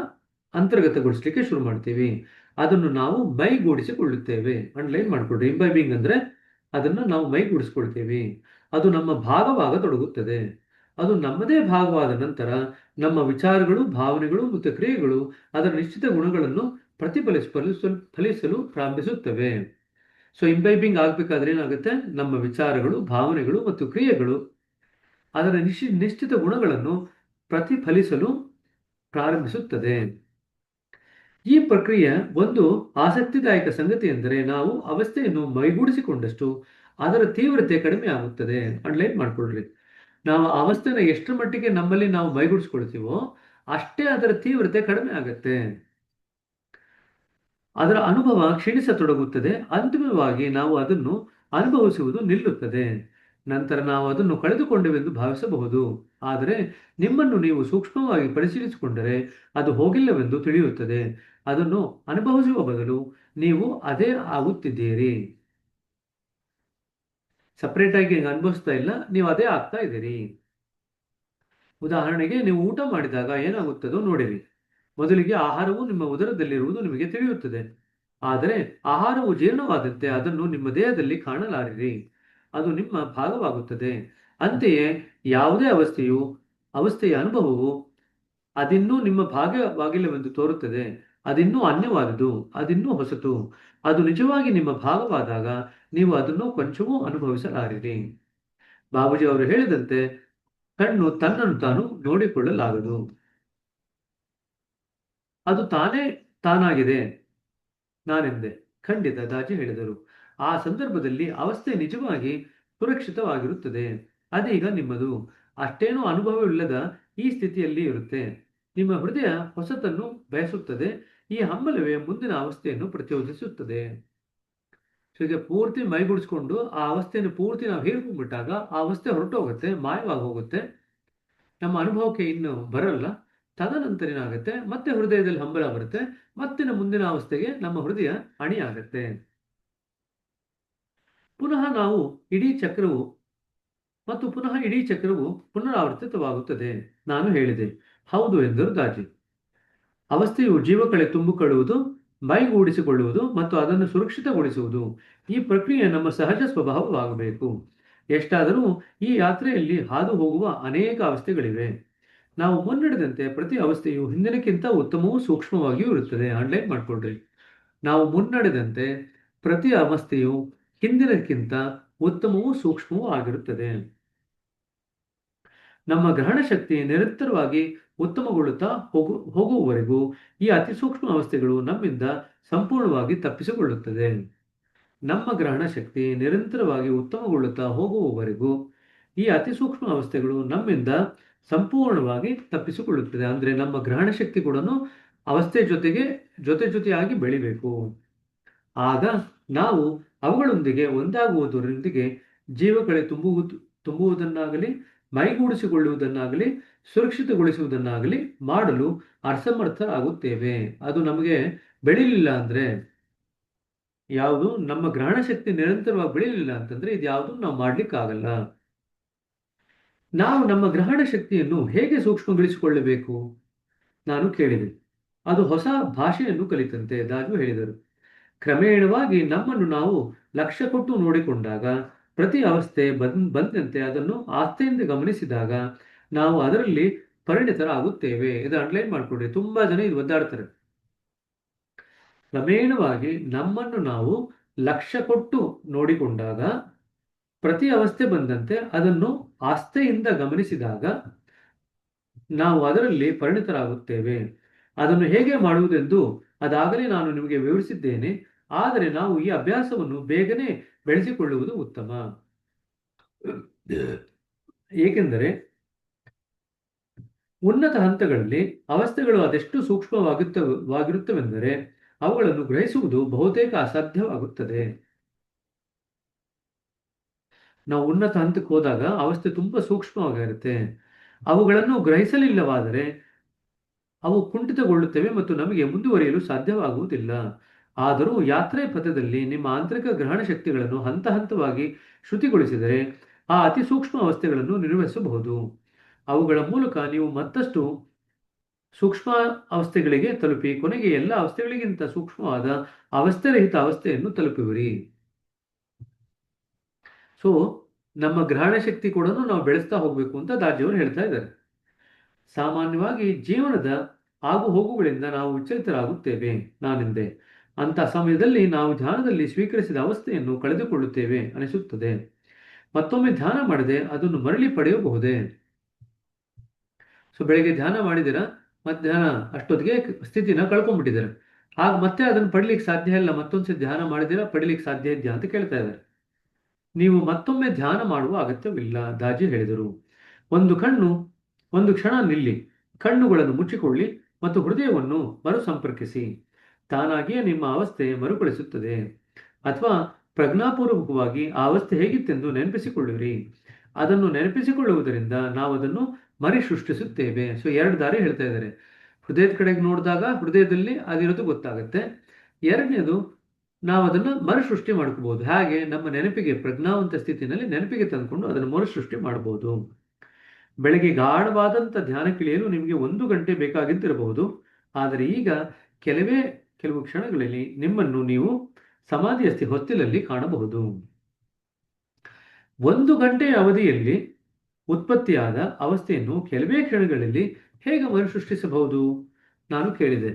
ಅಂತರ್ಗತಗೊಳಿಸ್ಲಿಕ್ಕೆ ಶುರು ಮಾಡ್ತೀವಿ. ಅದನ್ನು ನಾವು ಮೈಗೂಡಿಸಿಕೊಳ್ಳುತ್ತೇವೆ. ಅಂಡರ್ಲೈನ್ ಮಾಡ್ಕೊಳ್ರಿ. ಇಂಬೈಬಿಂಗ್ ಅಂದ್ರೆ ಅದನ್ನ ನಾವು ಮೈಗೂಡಿಸಿಕೊಳ್ತೇವೆ. ಅದು ನಮ್ಮ ಭಾಗವಾಗತೊಡಗುತ್ತದೆ. ಅದು ನಮ್ಮದೇ ಭಾಗವಾದ ನಂತರ ನಮ್ಮ ವಿಚಾರಗಳು, ಭಾವನೆಗಳು ಮತ್ತು ಕ್ರಿಯೆಗಳು ಅದರ ನಿಶ್ಚಿತ ಗುಣಗಳನ್ನು ಫಲಿಸಲು ಪ್ರಾರಂಭಿಸುತ್ತವೆ. ಸೊ ಇಂಬೈಬಿಂಗ್ ಆಗ್ಬೇಕಾದ್ರೆ ಏನಾಗುತ್ತೆ? ನಮ್ಮ ವಿಚಾರಗಳು, ಭಾವನೆಗಳು ಮತ್ತು ಕ್ರಿಯೆಗಳು ಅದರ ನಿಶ್ಚಿತ ಗುಣಗಳನ್ನು ಪ್ರತಿಫಲಿಸಲು ಪ್ರಾರಂಭಿಸುತ್ತದೆ. ಈ ಪ್ರಕ್ರಿಯೆ ಒಂದು ಆಸಕ್ತಿದಾಯಕ ಸಂಗತಿ ಎಂದರೆ ನಾವು ಅವಸ್ಥೆಯನ್ನು ಮೈಗೂಡಿಸಿಕೊಂಡಷ್ಟು ಅದರ ತೀವ್ರತೆ ಕಡಿಮೆ ಆಗುತ್ತದೆ. ಅಂಡರ್ಲೈನ್ ಮಾಡ್ಕೊಳ್ರಿ. ನಾವು ಅವಸ್ಥೆನ ಎಷ್ಟರ ಮಟ್ಟಿಗೆ ನಮ್ಮಲ್ಲಿ ನಾವು ಮೈಗೂಡಿಸ್ಕೊಳ್ತೀವೋ ಅಷ್ಟೇ ಅದರ ತೀವ್ರತೆ ಕಡಿಮೆ ಆಗುತ್ತೆ. ಅದರ ಅನುಭವ ಕ್ಷೀಣಿಸತೊಡಗುತ್ತದೆ. ಅಂತಿಮವಾಗಿ ನಾವು ಅದನ್ನು ಅನುಭವಿಸುವುದು ನಿಲ್ಲುತ್ತದೆ. ನಂತರ ನಾವು ಅದನ್ನು ಕಳೆದುಕೊಂಡೆವೆಂದು ಭಾವಿಸಬಹುದು. ಆದರೆ ನಿಮ್ಮನ್ನು ನೀವು ಸೂಕ್ಷ್ಮವಾಗಿ ಪರಿಶೀಲಿಸಿಕೊಂಡರೆ ಅದು ಹೋಗಿಲ್ಲವೆಂದು ತಿಳಿಯುತ್ತದೆ. ಅದನ್ನು ಅನುಭವಿಸುವ ಬದಲು ನೀವು ಅದೇ ಆಗುತ್ತಿದ್ದೀರಿ. ಸಪರೇಟ್ ಆಗಿ ಅನುಭವಿಸ್ತಾ ಇಲ್ಲ, ನೀವು ಅದೇ ಆಗ್ತಾ ಇದ್ದೀರಿ. ಉದಾಹರಣೆಗೆ, ನೀವು ಊಟ ಮಾಡಿದಾಗ ಏನಾಗುತ್ತದೋ ನೋಡಿರಿ. ಮೊದಲಿಗೆ ಆಹಾರವು ನಿಮ್ಮ ಉದರದಲ್ಲಿರುವುದು ನಿಮಗೆ ತಿಳಿಯುತ್ತದೆ. ಆದರೆ ಆಹಾರವು ಜೀರ್ಣವಾದಂತೆ ಅದನ್ನು ನಿಮ್ಮ ದೇಹದಲ್ಲಿ ಕಾಣಲಾರಿರಿ. ಅದು ನಿಮ್ಮ ಭಾಗವಾಗುತ್ತದೆ. ಅಂತೆಯೇ ಯಾವುದೇ ಅವಸ್ಥೆಯ ಅನುಭವವು ಅದಿನ್ನೂ ನಿಮ್ಮ ಭಾಗವಾಗಿಲ್ಲವೆಂದು ತೋರುತ್ತದೆ. ಅದಿನ್ನೂ ಅನ್ಯವಾದುದು, ಅದಿನ್ನೂ ಹೊಸತು. ಅದು ನಿಜವಾಗಿ ನಿಮ್ಮ ಭಾಗವಾದಾಗ ನೀವು ಅದನ್ನು ಕೊಂಚವೂ ಅನುಭವಿಸಲಾರಿರಿ. ಬಾಬೂಜಿ ಅವರು ಹೇಳಿದಂತೆ, ಕಣ್ಣು ತನ್ನನ್ನು ತಾನು ನೋಡಿಕೊಳ್ಳಲಾಗದು. ಅದು ತಾನಾಗಿದೆ ನಾನೆಂದೆ. ಖಂಡಿತ, ದಾಜಿ ಹೇಳಿದರು. ಆ ಸಂದರ್ಭದಲ್ಲಿ ಅವಸ್ಥೆ ನಿಜವಾಗಿ ಸುರಕ್ಷಿತವಾಗಿರುತ್ತದೆ. ಅದೀಗ ನಿಮ್ಮದು. ಅಷ್ಟೇನೂ ಅನುಭವವಿಲ್ಲದ ಈ ಸ್ಥಿತಿಯಲ್ಲಿ ಇರುತ್ತೆ. ನಿಮ್ಮ ಹೃದಯ ಹೊಸತನ್ನು ಬಯಸುತ್ತದೆ. ಈ ಹಂಬಲವೇ ಮುಂದಿನ ಅವಸ್ಥೆಯನ್ನು ಪ್ರಚೋದಿಸುತ್ತದೆ. ಸೊ ಈಗ ಪೂರ್ತಿ ಮೈಗೂಡಿಸ್ಕೊಂಡು ಆ ಅವಸ್ಥೆಯನ್ನು ಪೂರ್ತಿ ನಾವು ಹೀರ್ಕೊಂಡ್ಬಿಟ್ಟಾಗ ಆ ಅವಸ್ಥೆ ಹೊರಟೋಗುತ್ತೆ, ಮಾಯವಾಗಿ ಹೋಗುತ್ತೆ, ನಮ್ಮ ಅನುಭವಕ್ಕೆ ಇನ್ನು ಬರಲ್ಲ. ತದನಂತರ ಏನಾಗುತ್ತೆ? ಮತ್ತೆ ಹೃದಯದಲ್ಲಿ ಹಂಬಲ ಬರುತ್ತೆ. ಮತ್ತೆ ಮುಂದಿನ ಅವಸ್ಥೆಗೆ ನಮ್ಮ ಹೃದಯ ಅಣಿಯಾಗತ್ತೆ. ಪುನಃ ಇಡೀ ಚಕ್ರವು ಪುನರಾವರ್ತಿತವಾಗುತ್ತದೆ. ನಾನು ಹೇಳಿದೆ. ಹೌದು ಎಂದರು ದಾಜಿ. ಅವಸ್ಥೆಯು ಜೀವಕಳೆ ತುಂಬಿಕೊಳ್ಳುವುದು, ಮೈಗೂಡಿಸಿಕೊಳ್ಳುವುದು ಮತ್ತು ಅದನ್ನು ಸುರಕ್ಷಿತಗೊಳಿಸುವುದು. ಈ ಪ್ರಕ್ರಿಯೆ ನಮ್ಮ ಸಹಜ ಸ್ವಭಾವವಾಗಬೇಕು. ಎಷ್ಟಾದರೂ ಈ ಯಾತ್ರೆಯಲ್ಲಿ ಹಾದು ಹೋಗುವ ಅನೇಕ ಅವಸ್ಥೆಗಳಿವೆ. ನಾವು ಮುನ್ನಡೆದಂತೆ ಪ್ರತಿ ಅವಸ್ಥೆಯು ಹಿಂದಿನಕ್ಕಿಂತ ಉತ್ತಮವೂ ಸೂಕ್ಷ್ಮವಾಗಿಯೂ ಇರುತ್ತದೆ. ಅಂಡರ್ಲೈನ್ ಮಾಡ್ಕೊಳ್ರಿ. ನಾವು ಮುನ್ನಡೆದಂತೆ ಪ್ರತಿ ಅವಸ್ಥೆಯು ಹಿಂದಿನಕ್ಕಿಂತ ಉತ್ತಮವೂ ಸೂಕ್ಷ್ಮವೂ ಆಗಿರುತ್ತದೆ. ನಮ್ಮ ಗ್ರಹಣ ಶಕ್ತಿ ನಿರಂತರವಾಗಿ ಉತ್ತಮಗೊಳ್ಳುತ್ತಾ ಹೋಗುವವರೆಗೂ ಈ ಅತಿ ಸೂಕ್ಷ್ಮ ಅವಸ್ಥೆಗಳು ನಮ್ಮಿಂದ ಸಂಪೂರ್ಣವಾಗಿ ತಪ್ಪಿಸಿಕೊಳ್ಳುತ್ತದೆ. ನಮ್ಮ ಗ್ರಹಣ ಶಕ್ತಿ ನಿರಂತರವಾಗಿ ಉತ್ತಮಗೊಳ್ಳುತ್ತಾ ಹೋಗುವವರೆಗೂ ಈ ಅತಿ ಸೂಕ್ಷ್ಮ ಅವಸ್ಥೆಗಳು ನಮ್ಮಿಂದ ಸಂಪೂರ್ಣವಾಗಿ ತಪ್ಪಿಸಿಕೊಳ್ಳುತ್ತದೆ. ಅಂದ್ರೆ ನಮ್ಮ ಗ್ರಹಣ ಶಕ್ತಿ ಕೂಡ ಅವಸ್ಥೆ ಜೊತೆಯಾಗಿ ಬೆಳಿಬೇಕು. ಆಗ ನಾವು ಅವುಗಳೊಂದಿಗೆ ಒಂದಾಗುವುದರೊಂದಿಗೆ ಜೀವಕಳೆ ತುಂಬುವುದನ್ನಾಗಲಿ, ಮೈಗೂಡಿಸಿಕೊಳ್ಳುವುದನ್ನಾಗಲಿ, ಸುರಕ್ಷಿತಗೊಳಿಸುವುದನ್ನಾಗಲಿ ಮಾಡಲು ಅಸಮರ್ಥರಾಗುತ್ತೇವೆ. ಅದು ನಮಗೆ ಬೆಳಿಲಿಲ್ಲ ಅಂದ್ರೆ, ಯಾವುದು ನಮ್ಮ ಗ್ರಹಣ ಶಕ್ತಿ ನಿರಂತರವಾಗಿ ಬೆಳಿಲಿಲ್ಲ ಅಂತಂದ್ರೆ ಇದು ಯಾವುದು ನಾವು ಮಾಡ್ಲಿಕ್ಕಾಗಲ್ಲ. ನಾವು ನಮ್ಮ ಗ್ರಹಣ ಶಕ್ತಿಯನ್ನು ಹೇಗೆ ಸೂಕ್ಷ್ಮಗೊಳಿಸಿಕೊಳ್ಳಬೇಕು? ನಾನು ಕೇಳಿದೆ. ಅದು ಹೊಸ ಭಾಷೆಯನ್ನು ಕಲಿತಂತೆ, ದಾಜು ಹೇಳಿದರು. ಕ್ರಮೇಣವಾಗಿ ನಮ್ಮನ್ನು ನಾವು ಲಕ್ಷ್ಯ ಕೊಟ್ಟು ನೋಡಿಕೊಂಡಾಗ, ಪ್ರತಿ ಅವಸ್ಥೆ ಬಂದಂತೆ ಅದನ್ನು ಆಸ್ಥೆಯಿಂದ ಗಮನಿಸಿದಾಗ ನಾವು ಅದರಲ್ಲಿ ಪರಿಣಿತರಾಗುತ್ತೇವೆ. ಇದು ಅಂಡರ್ಲೈನ್ ಮಾಡಿಕೊಡ್ರಿ, ತುಂಬಾ ಜನ ಇದು ಒದ್ದಾಡ್ತಾರೆ. ಕ್ರಮೇಣವಾಗಿ ನಮ್ಮನ್ನು ನಾವು ಲಕ್ಷ್ಯ ಕೊಟ್ಟು ನೋಡಿಕೊಂಡಾಗ, ಪ್ರತಿ ಅವಸ್ಥೆ ಬಂದಂತೆ ಅದನ್ನು ಆಸ್ಥೆಯಿಂದ ಗಮನಿಸಿದಾಗ ನಾವು ಅದರಲ್ಲಿ ಪರಿಣಿತರಾಗುತ್ತೇವೆ. ಅದನ್ನು ಹೇಗೆ ಮಾಡುವುದೆಂದು ಅದಾಗಲೇ ನಾನು ನಿಮಗೆ ವಿವರಿಸಿದ್ದೇನೆ. ಆದರೆ ನಾವು ಈ ಅಭ್ಯಾಸವನ್ನು ಬೇಗನೆ ಬೆಳೆಸಿಕೊಳ್ಳುವುದು ಉತ್ತಮ. ಏಕೆಂದರೆ ಉನ್ನತ ಹಂತಗಳಲ್ಲಿ ಅವಸ್ಥೆಗಳು ಅದೆಷ್ಟು ಸೂಕ್ಷ್ಮವಾಗಿರುತ್ತವೆಂದರೆ ಅವುಗಳನ್ನು ಗ್ರಹಿಸುವುದು ಬಹುತೇಕ ಅಸಾಧ್ಯವಾಗುತ್ತದೆ. ನಾವು ಉನ್ನತ ಹಂತಕ್ಕೆ ಹೋದಾಗ ಅವಸ್ಥೆ ತುಂಬಾ ಸೂಕ್ಷ್ಮವಾಗಿರುತ್ತೆ. ಅವುಗಳನ್ನು ಗ್ರಹಿಸಲಿಲ್ಲವಾದರೆ ಅವು ಕುಂಠಿತಗೊಳ್ಳುತ್ತವೆ ಮತ್ತು ನಮಗೆ ಮುಂದುವರಿಯಲು ಸಾಧ್ಯವಾಗುವುದಿಲ್ಲ. ಆದರೂ ಯಾತ್ರೆ ಪಥದಲ್ಲಿ ನಿಮ್ಮ ಆಂತರಿಕ ಗ್ರಹಣ ಶಕ್ತಿಗಳನ್ನು ಹಂತ ಹಂತವಾಗಿ ಶ್ರುತಿಗೊಳಿಸಿದರೆ ಆ ಅತಿ ಸೂಕ್ಷ್ಮ ಅವಸ್ಥೆಗಳನ್ನು ನಿರ್ವಹಿಸಬಹುದು. ಅವುಗಳ ಮೂಲಕ ನೀವು ಮತ್ತಷ್ಟು ಸೂಕ್ಷ್ಮ ಅವಸ್ಥೆಗಳಿಗೆ ತಲುಪಿ ಕೊನೆಗೆ ಎಲ್ಲ ಅವಸ್ಥೆಗಳಿಗಿಂತ ಸೂಕ್ಷ್ಮವಾದ ಅವಸ್ಥೆರಹಿತ ಅವಸ್ಥೆಯನ್ನು ತಲುಪುವಿರಿ. ಸೊ ನಮ್ಮ ಗ್ರಹಣ ಶಕ್ತಿ ಕೂಡ ನಾವು ಬೆಳೆಸ್ತಾ ಹೋಗ್ಬೇಕು ಅಂತ ದಾಜಿಯವರು ಹೇಳ್ತಾ ಇದ್ದಾರೆ. ಸಾಮಾನ್ಯವಾಗಿ ಜೀವನದ ಆಗು ಹೋಗುಗಳಿಂದ ನಾವು ವಿಚಲಿತರಾಗುತ್ತೇವೆ. ನಾನೆಂದೆ, ಅಂತ ಸಮಯದಲ್ಲಿ ನಾವು ಧ್ಯಾನದಲ್ಲಿ ಸ್ವೀಕರಿಸಿದ ಅವಸ್ಥೆಯನ್ನು ಕಳೆದುಕೊಳ್ಳುತ್ತೇವೆ ಅನಿಸುತ್ತದೆ. ಮತ್ತೊಮ್ಮೆ ಧ್ಯಾನ ಮಾಡದೆ ಅದನ್ನು ಮರಳಿ ಪಡೆಯಬಹುದೇ? ಸೊ ಬೆಳಿಗ್ಗೆ ಧ್ಯಾನ ಮಾಡಿದಿರ, ಮಧ್ಯಾಹ್ನ ಅಷ್ಟೊತ್ತಿಗೆ ಸ್ಥಿತಿನ ಕಳ್ಕೊಂಡ್ಬಿಟ್ಟಿದ್ದಾರೆ. ಆಗ ಮತ್ತೆ ಅದನ್ನು ಪಡಿಲಿಕ್ಕೆ ಸಾಧ್ಯ ಇಲ್ಲ. ಮತ್ತೊಂದ್ಸತಿ ಧ್ಯಾನ ಮಾಡಿದಿರಾ, ಪಡಿಲಿಕ್ಕೆ ಸಾಧ್ಯ ಇದೆಯಾ ಅಂತ ಕೇಳ್ತಾ ಇದ್ದಾರೆ. ನೀವು ಮತ್ತೊಮ್ಮೆ ಧ್ಯಾನ ಮಾಡುವ ಅಗತ್ಯವಿಲ್ಲ, ದಾಜಿ ಹೇಳಿದರು. ಒಂದು ಕ್ಷಣ ನಿಲ್ಲಿ, ಕಣ್ಣುಗಳನ್ನು ಮುಚ್ಚಿಕೊಳ್ಳಿ ಮತ್ತು ಹೃದಯವನ್ನು ಮರುಸಂಪರ್ಕಿಸಿ. ತಾನಾಗಿಯೇ ನಿಮ್ಮ ಅವಸ್ಥೆ ಮರುಕಳಿಸುತ್ತದೆ. ಅಥವಾ ಪ್ರಜ್ಞಾಪೂರ್ವಕವಾಗಿ ಆ ಅವಸ್ಥೆ ಹೇಗಿತ್ತೆಂದು ನೆನಪಿಸಿಕೊಳ್ಳಿರಿ. ಅದನ್ನು ನೆನಪಿಸಿಕೊಳ್ಳುವುದರಿಂದ ನಾವು ಅದನ್ನು ಮರಿ ಸೃಷ್ಟಿಸುತ್ತೇವೆ. ಸೊ ಎರಡು ದಾರಿ ಹೇಳ್ತಾ ಇದ್ದಾರೆ. ಹೃದಯದ ಕಡೆಗೆ ನೋಡಿದಾಗ ಹೃದಯದಲ್ಲಿ ಅದಿರೋದು ಗೊತ್ತಾಗುತ್ತೆ. ಎರಡನೇದು, ನಾವು ಅದನ್ನು ಮರುಸೃಷ್ಟಿ ಮಾಡ್ಕೋಬಹುದು. ಹಾಗೆ ನಮ್ಮ ನೆನಪಿಗೆ, ಪ್ರಜ್ಞಾವಂತ ಸ್ಥಿತಿನಲ್ಲಿ ನೆನಪಿಗೆ ತಂದುಕೊಂಡು ಅದನ್ನು ಮರುಸೃಷ್ಟಿ ಮಾಡಬಹುದು. ಬೆಳಗ್ಗೆ ಗಾಢವಾದಂಥ ಧ್ಯಾನಕ್ಕಿಳಿಯಲು ನಿಮಗೆ 1 ಗಂಟೆ ಬೇಕಾಗಿದ್ದಿರಬಹುದು. ಆದರೆ ಈಗ ಕೆಲವು ಕ್ಷಣಗಳಲ್ಲಿ ನಿಮ್ಮನ್ನು ನೀವು ಸಮಾಧಿಯಸ್ತಿ ಹೊಸ್ತಿಲಲ್ಲಿ ಕಾಣಬಹುದು. 1 ಗಂಟೆಯ ಅವಧಿಯಲ್ಲಿ ಉತ್ಪತ್ತಿಯಾದ ಅವಸ್ಥೆಯನ್ನು ಕೆಲವೇ ಕ್ಷಣಗಳಲ್ಲಿ ಹೇಗೆ ಮರುಸೃಷ್ಟಿಸಬಹುದು? ನಾನು ಕೇಳಿದೆ.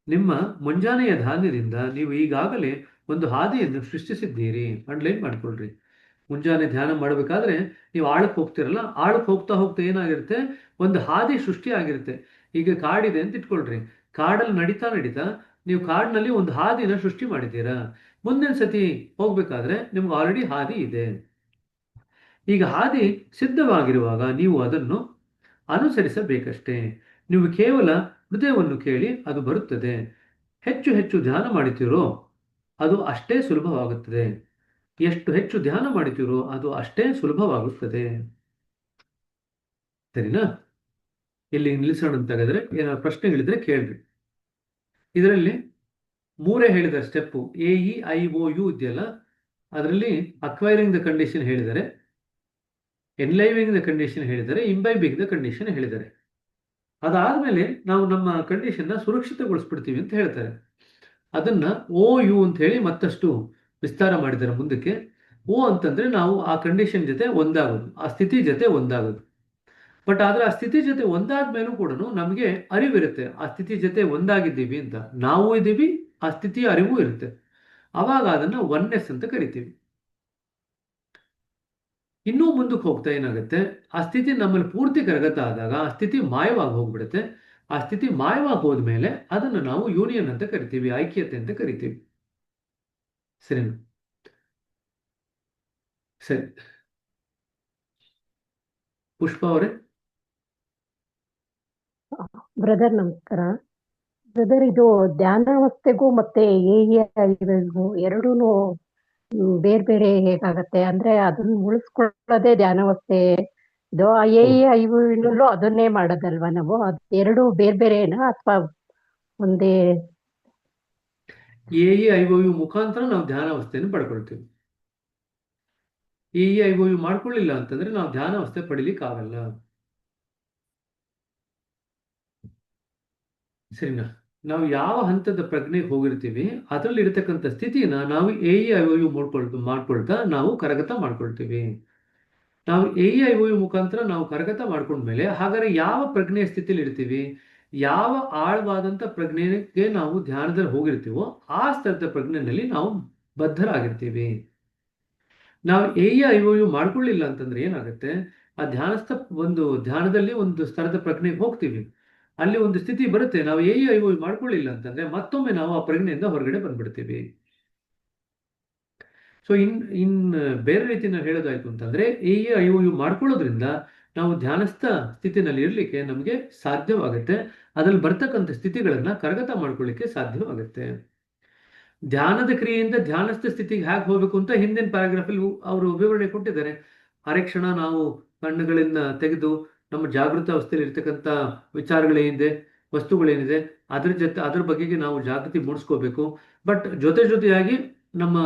ನಿಮ್ಮ ಮುಂಜಾನೆಯ ಧ್ಯಾನದಿಂದ ನೀವು ಈಗಾಗಲೇ ಒಂದು ಹಾದಿಯನ್ನು ಸೃಷ್ಟಿಸಿದ್ದೀರಿ. ಅಂಡರ್ಲೈನ್ ಮಾಡಿಕೊಳ್ಳ್ರಿ. ಮುಂಜಾನೆ ಧ್ಯಾನ ಮಾಡಬೇಕಾದ್ರೆ ನೀವು ಆಳಕ್ಕೆ ಹೋಗ್ತಿರಲ್ಲ, ಆಳಕ್ಕೆ ಹೋಗ್ತಾ ಹೋಗ್ತಾ ಏನಾಗಿರುತ್ತೆ, ಒಂದು ಹಾದಿ ಸೃಷ್ಟಿ ಆಗಿರುತ್ತೆ. ಈಗ ಕಾಡಿದೆ ಅಂತ ಇಟ್ಕೊಳ್ರಿ. ಕಾಡಲ್ಲಿ ನಡೀತಾ ನಡೀತಾ ನೀವು ಕಾಡಿನಲ್ಲಿ ಒಂದು ಹಾದಿನ ಸೃಷ್ಟಿ ಮಾಡಿದ್ದೀರಾ. ಮುಂದಿನ ಸತಿ ಹೋಗ್ಬೇಕಾದ್ರೆ ನಿಮ್ಗೆ ಆಲ್ರೆಡಿ ಹಾದಿ ಇದೆ. ಈಗ ಹಾದಿ ಸಿದ್ಧವಾಗಿರುವಾಗ ನೀವು ಅದನ್ನು ಅನುಸರಿಸಬೇಕಷ್ಟೇ. ನೀವು ಕೇವಲ ಹೃದಯವನ್ನು ಕೇಳಿ ಅದು ಬರುತ್ತದೆ. ಹೆಚ್ಚು ಹೆಚ್ಚು ಧ್ಯಾನ ಮಾಡುತ್ತೀರೋ ಅದು ಅಷ್ಟೇ ಸುಲಭವಾಗುತ್ತದೆ. ಎಷ್ಟು ಹೆಚ್ಚು ಧ್ಯಾನ ಮಾಡುತ್ತೀರೋ ಅದು ಅಷ್ಟೇ ಸುಲಭವಾಗುತ್ತದೆ. ಸರಿನಾ? ಇಲ್ಲಿ ನಿಲ್ಲಿಸೋಣ ಅಂತ ಹೇಳಿದ್ರೆ, ಏನಾದ್ರು ಪ್ರಶ್ನೆಗಳಿದ್ರೆ ಕೇಳ್ರಿ. ಇದರಲ್ಲಿ 3 ಹೇಳಿದ ಸ್ಟೆಪ್ಪು AEIOU ಇದೆಯಲ್ಲ, ಅದರಲ್ಲಿ ಅಕ್ವೈರಿಂಗ್ ದ ಕಂಡೀಷನ್ ಹೇಳಿದ್ದಾರೆ, ಎನ್ಲೈವಿಂಗ್ ದ ಕಂಡೀಷನ್ ಹೇಳಿದ್ದಾರೆ, ಇಂಬೈಬಿಂಗ್ ದ ಕಂಡೀಷನ್ ಹೇಳಿದ್ದಾರೆ. ಅದಾದ್ಮೇಲೆ ನಾವು ನಮ್ಮ ಕಂಡೀಷನ್ನ ಸುರಕ್ಷಿತಗೊಳಿಸ್ಬಿಡ್ತೀವಿ ಅಂತ ಹೇಳ್ತಾರೆ. ಅದನ್ನ OU ಅಂತ ಹೇಳಿ ಮತ್ತಷ್ಟು ವಿಸ್ತಾರ ಮಾಡಿದ್ದಾರೆ ಮುಂದಕ್ಕೆ. O ಅಂತಂದ್ರೆ ನಾವು ಆ ಕಂಡೀಷನ್ ಜೊತೆ ಒಂದಾಗೋದು, ಆ ಸ್ಥಿತಿ ಜೊತೆ ಒಂದಾಗೋದು. ಬಟ್ ಆದ್ರೆ ಆ ಸ್ಥಿತಿ ಜೊತೆ ಒಂದಾದ ಮೇಲೂ ಕೂಡ ನಮಗೆ ಅರಿವಿರುತ್ತೆ, ಆ ಸ್ಥಿತಿ ಜೊತೆ ಒಂದಾಗಿದ್ದೀವಿ ಅಂತ. ನಾವು ಇದ್ದೀವಿ, ಆ ಸ್ಥಿತಿಯ ಅರಿವು ಇರುತ್ತೆ. ಅವಾಗ ಅದನ್ನ ಒನ್ನೆಸ್ ಅಂತ ಕರಿತೀವಿ. ಇನ್ನೂ ಮುಂದಕ್ಕೆ ಹೋಗ್ತಾ ಏನಾಗುತ್ತೆ, ಆ ಸ್ಥಿತಿ ನಮ್ಮಲ್ಲಿ ಪೂರ್ತಿ ಕರಗತ ಆದಾಗ ಆ ಸ್ಥಿತಿ ಮಾಯವಾಗಿ ಹೋಗ್ಬಿಡುತ್ತೆ. ಆ ಸ್ಥಿತಿ ಮಾಯವಾಗಿ ಹೋದ್ಮೇಲೆ ಅದನ್ನು ನಾವು ಯೂನಿಯನ್ ಅಂತ ಕರಿತೀವಿ, ಐಕ್ಯತೆ ಅಂತ ಕರಿತೀವಿ. ಸರಿನಾ? ಸರಿ, ಪುಷ್ಪ ಅವರೇ. ಬ್ರದರ್ ನಮಸ್ಕಾರ. ಬ್ರದರ್, ಇದು ಧ್ಯಾನಾವಸ್ಥೆಗೂ ಮತ್ತೆ AEIಗೂ ಎರಡೂ ಬೇರೆ ಬೇರೆ ಹೇಗಾಗತ್ತೆ? ಅಂದ್ರೆ ಅದನ್ನ ಉಳಿಸ್ಕೊಳ್ಳೋದೇ ಧ್ಯಾನಾವಸ್ಥೆ ಇದು, AEIನಲ್ಲೂ ಅದನ್ನೇ ಮಾಡೋದಲ್ವಾ ನಾವು? ಅದು ಎರಡು ಬೇರೆ ಬೇರೆನಾ ಅಥವಾ ಒಂದೇ? AEIOU ಮುಖಾಂತರ ನಾವು ಧ್ಯಾನಾವಸ್ಥೆಯನ್ನು ಪಡ್ಕೊಳ್ತೀವಿ. AEIOU ಮಾಡ್ಕೊಳ್ಳಿಲ್ಲ ಅಂತಂದ್ರೆ ನಾವು ಧ್ಯಾನಾವಸ್ಥೆ ಪಡಿಲಿಕ್ಕೆ ಆಗಲ್ಲ. ಸರಿನಾ? ನಾವು ಯಾವ ಹಂತದ ಪ್ರಜ್ಞೆಗೆ ಹೋಗಿರ್ತೀವಿ ಅದರಲ್ಲಿ ಇರತಕ್ಕಂಥ ಸ್ಥಿತಿನ ನಾವು AEIOU ಮಾಡ್ಕೊಳ್ತಾ ನಾವು ಕರಗತ ಮಾಡ್ಕೊಳ್ತೀವಿ. ನಾವು AEIOU ಮುಖಾಂತರ ನಾವು ಕರಗತ ಮಾಡ್ಕೊಂಡ್ಮೇಲೆ ಹಾಗಾದ್ರೆ ಯಾವ ಪ್ರಜ್ಞೆಯ ಸ್ಥಿತಿಲಿ ಇರ್ತೀವಿ, ಯಾವ ಆಳವಾದಂಥ ಪ್ರಜ್ಞೆಗೆ ನಾವು ಧ್ಯಾನದಲ್ಲಿ ಹೋಗಿರ್ತೀವೋ ಆ ಸ್ತರದ ಪ್ರಜ್ಞೆನಲ್ಲಿ ನಾವು ಬದ್ಧರಾಗಿರ್ತೀವಿ. ನಾವು AEIOU ಮಾಡ್ಕೊಳ್ಳಿಲ್ಲ ಅಂತಂದ್ರೆ ಏನಾಗುತ್ತೆ, ಆ ಧ್ಯಾನದಲ್ಲಿ ಒಂದು ಸ್ತರದ ಪ್ರಜ್ಞೆಗೆ ಹೋಗ್ತೀವಿ, ಅಲ್ಲಿ ಒಂದು ಸ್ಥಿತಿ ಬರುತ್ತೆ. ನಾವು AEIOU ಮಾಡ್ಕೊಳ್ಳಿಲ್ಲ ಅಂತಂದ್ರೆ ಮತ್ತೊಮ್ಮೆ ನಾವು ಆ ಪ್ರಜ್ಞೆಯಿಂದ ಹೊರಗಡೆ ಬಂದ್ಬಿಡ್ತೀವಿ. ಸೊ ಇನ್ ಬೇರೆ ರೀತಿ ನಾವು ಹೇಳೋದಾಯ್ತು ಅಂತಂದ್ರೆ AEIOU ಮಾಡ್ಕೊಳ್ಳೋದ್ರಿಂದ ನಾವು ಧ್ಯಾನಸ್ಥ ಸ್ಥಿತಿನಲ್ಲಿ ಇರಲಿಕ್ಕೆ ನಮಗೆ ಸಾಧ್ಯವಾಗುತ್ತೆ. ಅದ್ರಲ್ಲಿ ಬರ್ತಕ್ಕಂಥ ಸ್ಥಿತಿಗಳನ್ನ ಕರಗತ ಮಾಡ್ಕೊಳ್ಳಿಕ್ಕೆ ಸಾಧ್ಯವಾಗುತ್ತೆ. ಧ್ಯಾನದ ಕ್ರಿಯೆಯಿಂದ ಧ್ಯಾನಸ್ಥ ಸ್ಥಿತಿಗೆ ಹೇಗೆ ಹೋಗ್ಬೇಕು ಅಂತ ಹಿಂದಿನ ಪ್ಯಾರಾಗ್ರಾಫಲ್ಲಿ ಅವರು ವಿವರಣೆ ಕೊಟ್ಟಿದ್ದಾರೆ. ಅರೆಕ್ಷಣ ನಾವು ಕಣ್ಣುಗಳಿಂದ ತೆಗೆದು ನಮ್ಮ ಜಾಗೃತ ಅವಸ್ಥೆಯಲ್ಲಿ ಇರ್ತಕ್ಕಂಥ ವಿಚಾರಗಳೇನಿದೆ, ವಸ್ತುಗಳೇನಿದೆ, ಅದ್ರ ಬಗೆಗೆ ನಾವು ಜಾಗೃತಿ ಮೂಡಿಸ್ಕೋಬೇಕು. ಬಟ್ ಜೊತೆಯಾಗಿ ನಮ್ಮ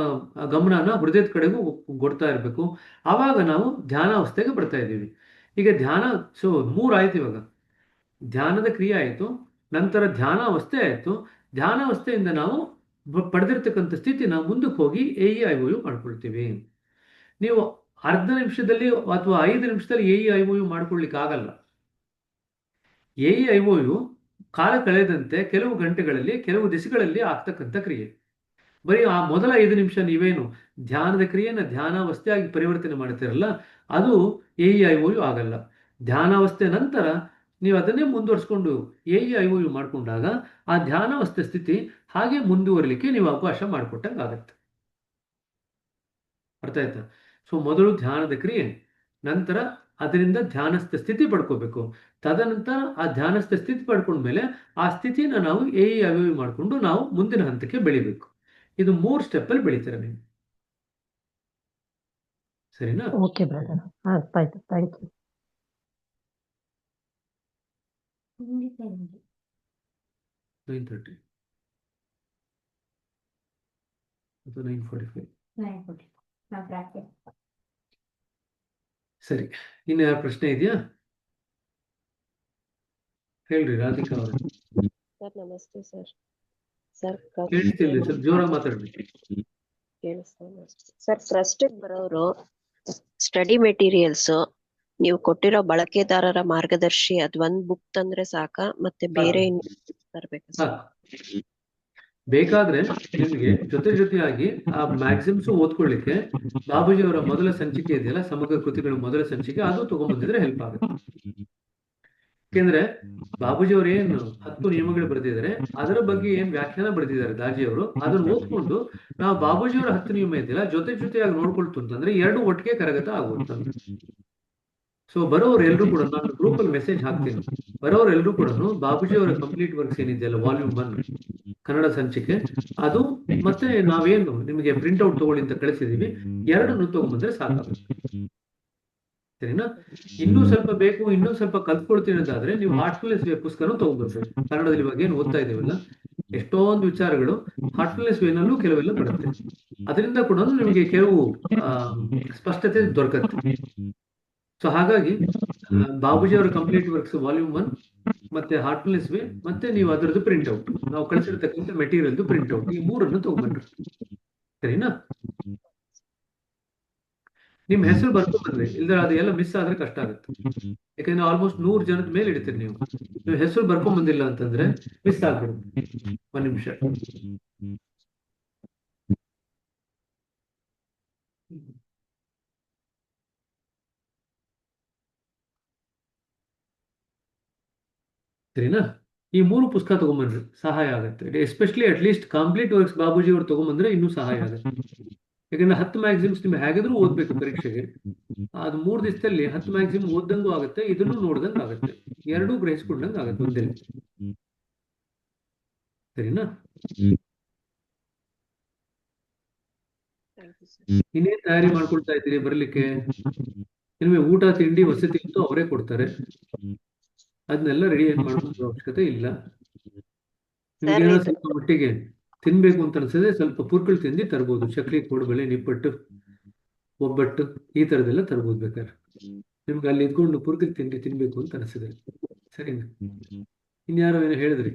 ಗಮನನ ಹೃದಯದ ಕಡೆಗೂ ಕೊಡ್ತಾ ಇರಬೇಕು. ಆವಾಗ ನಾವು ಧ್ಯಾನ ಅವಸ್ಥೆಗೆ ಬರ್ತಾ ಇದ್ದೀವಿ. ಈಗ ಧ್ಯಾನ ಮೂರಾಯ್ತು. ಇವಾಗ ಧ್ಯಾನದ ಕ್ರಿಯೆ ಆಯಿತು, ನಂತರ ಧ್ಯಾನ ಅವಸ್ಥೆ ಆಯಿತು. ಧ್ಯಾನ ಅವಸ್ಥೆಯಿಂದ ನಾವು ಪಡೆದಿರ್ತಕ್ಕಂಥ ಸ್ಥಿತಿನ ಮುಂದಕ್ಕೆ ಹೋಗಿ AEIOU ಮಾಡ್ಕೊಳ್ತೀವಿ. ನೀವು ಅರ್ಧ ನಿಮಿಷದಲ್ಲಿ ಅಥವಾ 5 ನಿಮಿಷದಲ್ಲಿ AEIOU ಮಾಡ್ಕೊಳ್ಲಿಕ್ಕೆ ಆಗಲ್ಲ. AEIOU ಕಾಲ ಕಳೆದಂತೆ ಕೆಲವು ಗಂಟೆಗಳಲ್ಲಿ, ಕೆಲವು ದಿವಸಗಳಲ್ಲಿ ಆಗ್ತಕ್ಕಂಥ ಕ್ರಿಯೆ. ಬರೀ ಆ ಮೊದಲ 5 ನಿಮಿಷ ನೀವೇನು ಧ್ಯಾನದ ಕ್ರಿಯೆನ ಧ್ಯಾನಾವಸ್ಥೆಯಾಗಿ ಪರಿವರ್ತನೆ ಮಾಡ್ತೀರಲ್ಲ, ಅದು AEIOU ಆಗಲ್ಲ. ಧ್ಯಾನಾವಸ್ಥೆ ನಂತರ ನೀವು ಅದನ್ನೇ ಮುಂದುವರಿಸ್ಕೊಂಡು AEIOU ಮಾಡಿಕೊಂಡಾಗ ಆ ಧ್ಯಾನಾವಸ್ಥೆ ಸ್ಥಿತಿ ಹಾಗೆ ಮುಂದುವರಿಲಿಕ್ಕೆ ನೀವು ಅವಕಾಶ ಮಾಡಿಕೊಟ್ಟಂಗೆ ಆಗುತ್ತೆ. ಅರ್ಥ ಆಯ್ತಾ? ಸೊ ಮೊದಲು ಧ್ಯಾನದ ಕ್ರಿಯೆ, ನಂತರ ಅದರಿಂದ ಧ್ಯಾನಸ್ಥ ಸ್ಥಿತಿ ಪಡ್ಕೋಬೇಕು. ತದನಂತರ ಆ ಧ್ಯಾನಸ್ಥ ಸ್ಥಿತಿ ಪಡ್ಕೊಂಡ್ಮೇಲೆ ಆ ಸ್ಥಿತಿನ ನಾವು AEIOU ಮಾಡಿಕೊಂಡು ನಾವು ಮುಂದಿನ ಹಂತಕ್ಕೆ ಬೆಳಿಬೇಕು. ಇದು 3 ಸ್ಟೆಪ್ಪಲ್ಲಿ ಬೆಳಿತೀರ ನೀವು. ಸರಿನಾ? ಓಕೆ ಬ್ರದರ್, ಅರ್ಥ ಆಯ್ತು. Thank you. 9:30 ಅಥವಾ 9:45. ಸರಿ, ಇನ್ನು ಯಾರ ಪ್ರಶ್ನೆ ಇದೆಯಾ? ಹೇಳ್ರಿ ರಾಧಿಕಾ ಅವರು. ಸರ್ ನಮಸ್ತೆ ಸರ್. ಸರ್ ಕೇಳಿಸ್ತಿಲ್ಲ, ಸ್ವಲ್ಪ ಜೋರಾಗಿ ಮಾತಾಡ್ರಿ. ಸರ್ ಟ್ರಸ್ಟಿಗೆ ಬರೋರು ಸ್ಟಡಿ ಮೆಟೀರಿಯಲ್ಸ್ ನೀವು ಕೊಟ್ಟಿರೋ ಬಳಕೆದಾರರ ಮಾರ್ಗದರ್ಶಿ ಅದೊಂದು ಬುಕ್ ತಂದ್ರೆ ಸಾಕ, ಮತ್ತೆ ಬೇರೆ ತರ್ಬೇಕು ಸರ್? ಬೇಕಾದ್ರೆ ನಿಮ್ಗೆ ಜೊತೆಯಾಗಿ ಆ ಮ್ಯಾಕ್ಸಿಮ್ಸ್ ಓದ್ಕೊಳ್ಳಿಕ್ಕೆ ಬಾಬೂಜಿ ಅವರ ಮೊದಲ ಸಂಚಿಕೆ ಇದೆಯಲ್ಲ, ಸಮಗ್ರ ಕೃತಿಗಳು ಮೊದಲ ಸಂಚಿಕೆ, ಅದು ತಗೊಂಡ್ಬಂದಿದ್ರೆ ಹೆಲ್ಪ್ ಆಗುತ್ತೆ. ಯಾಕೆಂದ್ರೆ ಬಾಬೂಜಿ ಅವರು ಏನು 10 ನಿಯಮಗಳು ಬರೆದಿದ್ದಾರೆ, ಅದರ ಬಗ್ಗೆ ಏನ್ ವ್ಯಾಖ್ಯಾನ ಬರೆದಿದ್ದಾರೆ ದಾಜಿ ಅವರು, ಅದನ್ನ ಓದ್ಕೊಂಡು ನಾವು ಬಾಬೂಜಿ ಅವರ 10 ನಿಯಮ ಇದೆಯಲ್ಲ ಜೊತೆಯಾಗಿ ನೋಡ್ಕೊಳ್ತು ಅಂತಂದ್ರೆ 2 ಒಟ್ಟಿಗೆ ಕರಗತ ಆಗುತ್ತೆ. ಸೊ ಬರೋರು ಎಲ್ರು ಕೂಡ, ನಾನು ಗ್ರೂಪ್ ಅಲ್ಲಿ ಮೆಸೇಜ್ ಹಾಕ್ತೀನಿ, ಬರೋರು ಎಲ್ರು ಕೂಡ ಬಾಬೂಜಿ ಅವರ ಕಂಪ್ಲೀಟ್ ವರ್ಕ್ಸ್ ಏನಿದೆಯಲ್ಲ ವಾಲ್ಯೂಮ್ 1 ಕನ್ನಡ ಸಂಚಿಕೆ, ಅದು ಮತ್ತೆ ನಾವೇನು ನಿಮಗೆ ಪ್ರಿಂಟ್ ಔಟ್ ತಗೊಳ್ಳಿ ಅಂತ ಕಳಿಸಿದೀವಿ, 2 ತಗೊಂಡ್ಬಂದ್ರೆ ಸಾಕಾಗುತ್ತೆ. ಸರಿನಾ? ಇನ್ನೂ ಸ್ವಲ್ಪ ಬೇಕು, ಇನ್ನೂ ಸ್ವಲ್ಪ ಕಲ್ತ್ಕೊಳ್ತೀನಿ ಅಂತಾದ್ರೆ ನೀವು ಹಾರ್ಟ್ಫುಲ್ನೆಸ್ ವೇ ಪುಸ್ತಕನೂ ತಗೊಂಡ್ಬರ್ಬೇಕು. ಕನ್ನಡದಲ್ಲಿ ಇವಾಗ ಏನು ಓದ್ತಾ ಇದೀವಲ್ಲ, ಎಷ್ಟೊಂದು ವಿಚಾರಗಳು ಹಾರ್ಟ್ಫುಲ್ನೆಸ್ ವೇನಲ್ಲೂ ಕೆಲವೆಲ್ಲ ಬರುತ್ತೆ. ಅದರಿಂದ ಕೂಡ ನಿಮಗೆ ಕೆಲವು ಸ್ಪಷ್ಟತೆ ದೊರಕತ್ತೆ. ಸೊ ಹಾಗಾಗಿ ಬಾಬೂಜಿ ಅವರ ಕಂಪ್ಲೀಟ್ ವರ್ಕ್ಸ್ ವಾಲ್ಯೂಮ್ 1 ಮತ್ತೆ ಹಾರ್ಟ್ಫುಲ್ನೆಸ್ ವೇ, ಮತ್ತೆ ನೀವು ಅದರದ್ದು ಪ್ರಿಂಟ್ ಔಟ್, ನಾವು ಕಳಿಸಿರ್ತಕ್ಕಂಥ ಮೆಟೀರಿಯಲ್ದು ಪ್ರಿಂಟ್ ಔಟ್, ಈ 3 ತಗೊಂಡ್ಬನ್ರಿ. ಸರಿನಾ? ನಿಮ್ ಹೆಸರು ಬರ್ಕೊಂಡ್ಬಂದ್ರಿ, ಇಲ್ದ್ರೆ ಅದು ಎಲ್ಲ ಮಿಸ್ ಆದ್ರೆ ಕಷ್ಟ ಆಗುತ್ತೆ. ಯಾಕಂದ್ರೆ ಆಲ್ಮೋಸ್ಟ್ 100 ಜನದ ಮೇಲೆ ಇಡ್ತೀರಿ ನೀವು ಹೆಸರು ಬರ್ಕೊಂಡ್ಬಂದಿಲ್ಲ ಅಂತಂದ್ರೆ ಮಿಸ್ ಆಗ್ಬಿಡುತ್ತೆ. 1 ನಿಮಿಷ. ಸರಿನಾ? ಈ 3 ಪುಸ್ತಕ ತಗೊಂಡ್ಬಂದ್ರಿ, ಸಹಾಯ ಆಗುತ್ತೆ. Especially at least complete works Babuji ಅವ್ರು ತಗೊಂಡ್ಬಂದ್ರೆ ಇನ್ನೂ ಸಹಾಯ ಆಗುತ್ತೆ. ಯಾಕಂದ್ರೆ 10 ಮ್ಯಾಕ್ಸಿಮ್ಸ್ ನಿಮ್ಗೆ ಹೇಗಿದ್ರು ಓದ್ಬೇಕು ಪರೀಕ್ಷೆಗೆ, ಅದು 3 ದಿವಸದಲ್ಲಿ 10 ಮ್ಯಾಕ್ಸಿಮಮ್ ಓದ್ದಂಗೂ ಆಗುತ್ತೆ, ಇದನ್ನು ನೋಡ್ದಂಗೆ ಆಗುತ್ತೆ, 2 ಗ್ರಹಿಸ್ಕೊಂಡಂಗೆ ಆಗುತ್ತೆ ಒಂದೇ. ಸರಿನಾ? ಇನ್ನೇನ್ ತಯಾರಿ ಮಾಡ್ಕೊಳ್ತಾ ಇದ್ದೀರಿ ಬರ್ಲಿಕ್ಕೆ? ನಿಮಗೆ ಊಟ ತಿಂಡಿ ವಸತಿ ಅಂತೂ ಅವರೇ ಕೊಡ್ತಾರೆ, ಅದನ್ನೆಲ್ಲ ರೆಡಿ ಏನ್ ಮಾಡ್ಕೊಳ್ಳೋ ಅವಶ್ಯಕತೆ ಇಲ್ಲ. ನಿಮ್ಗೆ ಸ್ವಲ್ಪ ಮಟ್ಟಿಗೆ ತಿನ್ಬೇಕು ಅಂತ ಅನ್ಸಿದ್ರೆ ಸ್ವಲ್ಪ ಪುರ್ಕಳು ತಿಂಡಿ ತರ್ಬೋದು, ಚಕ್ಲಿ, ಕೋಡುಬಳೆ, ನಿಪ್ಪಟ್ಟು, ಒಬ್ಬಟ್ಟು, ಈ ತರದೆಲ್ಲ ತರ್ಬೋದು ಬೇಕಾದ್ರೆ. ನಿಮ್ಗೆ ಅಲ್ಲಿ ಇದ್ಕೊಂಡು ಪುರ್ಕಲ್ ತಿಂಡಿ ತಿನ್ಬೇಕು ಅಂತ ಅನಿಸಿದ್ರೆ. ಸರಿನಾ? ಇನ್ಯಾರೋ ಏನೋ ಹೇಳಿದ್ರಿ?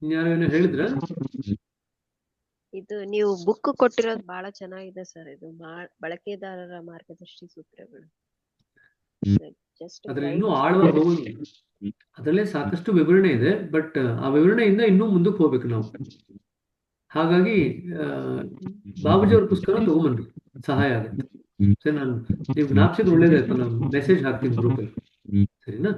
ಇನ್ಯಾರೋ ಏನೋ ಹೇಳಿದ್ರ? ಇದು ನೀವು ಬುಕ್ ಕೊಟ್ಟಿರೋದು ಬಹಳ ಚೆನ್ನಾಗಿದೆ ಸರ್. ಇದು ಬಳಕೆದಾರರ ಮಾರ್ಗದರ್ಶಿ ಸೂತ್ರಗಳು. ಜಸ್ಟ್ ಅದ್ರ ಇನ್ನೂ ಆಳವಾಗಿ ಹೋಗೋದು, ಅದರಲ್ಲೇ ಸಾಕಷ್ಟು ವಿವರಣೆ ಇದೆ, ಬಟ್ ಆ ವಿವರಣೆಯಿಂದ ಇನ್ನೂ ಮುಂದಕ್ಕೆ ಹೋಗ್ಬೇಕು ನಾವು. ಹಾಗಾಗಿ ಬಾಬುಜಿ ಅವ್ರ ಪುಸ್ತಕ ತಗೊಂಬನ್ರಿ, ಸಹಾಯ ಆಗುತ್ತೆ. ಸರಿ, ನಾನು ನೀವು ಜ್ಞಾಪಿಸಿದ್ರೆ ಒಳ್ಳೇದಾಯ್ತು, ನಾನು ಮೆಸೇಜ್ ಹಾಕ್ತೀನಿ ಗ್ರೂಪಲ್ಲಿ, ಸರಿನಾ?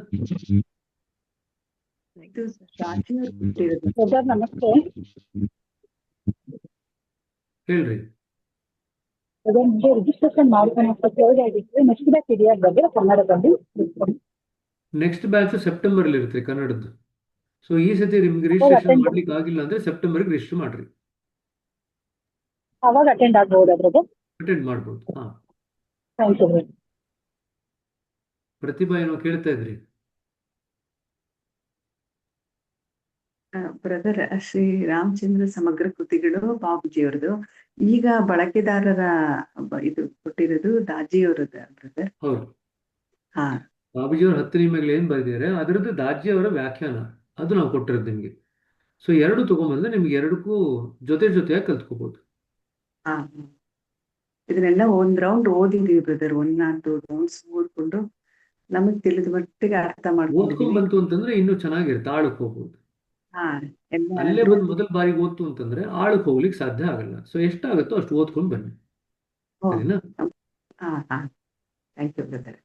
ಸರ್ ನಮಸ್ತೆ. ಹೇಳ್ರಿ. ನಿಮಗೆ ರಿಜಿಸ್ಟ್ರೇಷನ್ ಮಾಡ್ಕೊಂಡು ಕೇಳಿದಾಗಿತ್ತು. ನೆಕ್ಸ್ಟ್ ಬ್ಯಾಚ್ ಇದೆಯಾ ಬಗ್ಗೆ ಕನ್ನಡದಲ್ಲಿ? ನೆಕ್ಸ್ಟ್ ಬ್ಯಾಚ್ ಸೆಪ್ಟೆಂಬರ್ ಅಲ್ಲಿ ಇರುತ್ತೆ ಕನ್ನಡದ್ದು. ಸೊ ಈ ಸತಿ ನಿಮ್ಗೆ ರಿಜಿಸ್ಟ್ರೇಷನ್ ಮಾಡ್ಲಿಕ್ಕೆ ಆಗಿಲ್ಲ ಅಂದ್ರೆ ಸೆಪ್ಟೆಂಬರ್ಗೆ ರಿಜಿಸ್ಟರ್ ಮಾಡ್ರಿ. ಅವಾಗ ಅಟೆಂಡ್ ಆಗ್ಬಹುದು ಅದ್ರದ್ದು? ಅಟೆಂಡ್ ಮಾಡ್ಬೋದು. ಹಾ, ಥ್ಯಾಂಕ್ ಯು. ಪ್ರತಿಭಾ ಏನೋ ಕೇಳ್ತಾ ಇದ್ರಿ. ಬ್ರದರ್, ಶ್ರೀ ರಾಮಚಂದ್ರ ಸಮಗ್ರ ಕೃತಿಗಳು ಬಾಬುಜಿಯವ್ರದ್ದು. ಈಗ ಬಳಕೆದಾರರ ಇದು ಕೊಟ್ಟಿರೋದು ದಾಜಿಯವರದ ಬ್ರದರ್. ಹೌದು, ಹಾ, ಬಾಬುಜಿಯವ್ರ 10 ನಿಮಿಷಗಳು ಏನ್ ಬರೆದಿದ್ದಾರೆ ಅದರದ್ದು ದಾಜಿ ಅವರ ವ್ಯಾಖ್ಯಾನ, ಅದು ನಾವು ಕೊಟ್ಟಿರೋದು ನಿಮ್ಗೆ. ಸೊ ಎರಡು ತಗೊಂಬಂದ್ರೆ ನಿಮ್ಗೆ ಎರಡಕ್ಕೂ ಜೊತೆಯಾಗಿ ಕಲ್ತ್ಕೋಬಹುದು. ಹಾ. ಇದನ್ನೆಲ್ಲ ಒಂದ್ ರೌಂಡ್ ಓದಿದೀವಿ ಬ್ರದರ್. 1 or 2 ರೌಂಡ್ಸ್ ಓದ್ಕೊಂಡು ನಮಗ್ ತಿಳಿದ ಮಟ್ಟಿಗೆ ಅರ್ಥ ಓದ್ಕೊಂಡ್ ಮಾಡ್ಕೊಂಡಿದೀವಿ. ಬಂತು ಅಂತಂದ್ರೆ ಇನ್ನೂ ಚೆನ್ನಾಗಿರುತ್ತೆ, ಆಳಕ್ಕೆ ಹೋಗ್ಬೋದು. ಹಾ, ಎಲ್ಲ ಅಲ್ಲೇ ಬಂದು ಮೊದಲ ಬಾರಿಗೆ ಓದ್ತು ಅಂತಂದ್ರೆ ಆಳಕ್ಕೆ ಹೋಗ್ಲಿಕ್ಕೆ ಸಾಧ್ಯ ಆಗಲ್ಲ. ಸೊ ಎಷ್ಟಾಗುತ್ತೋ ಅಷ್ಟು ಓದ್ಕೊಂಡ್ ಬನ್ನಿ, ಸರಿನಾ? ಹಾ, ಥ್ಯಾಂಕ್ ಯು ಬ್ರದರ್.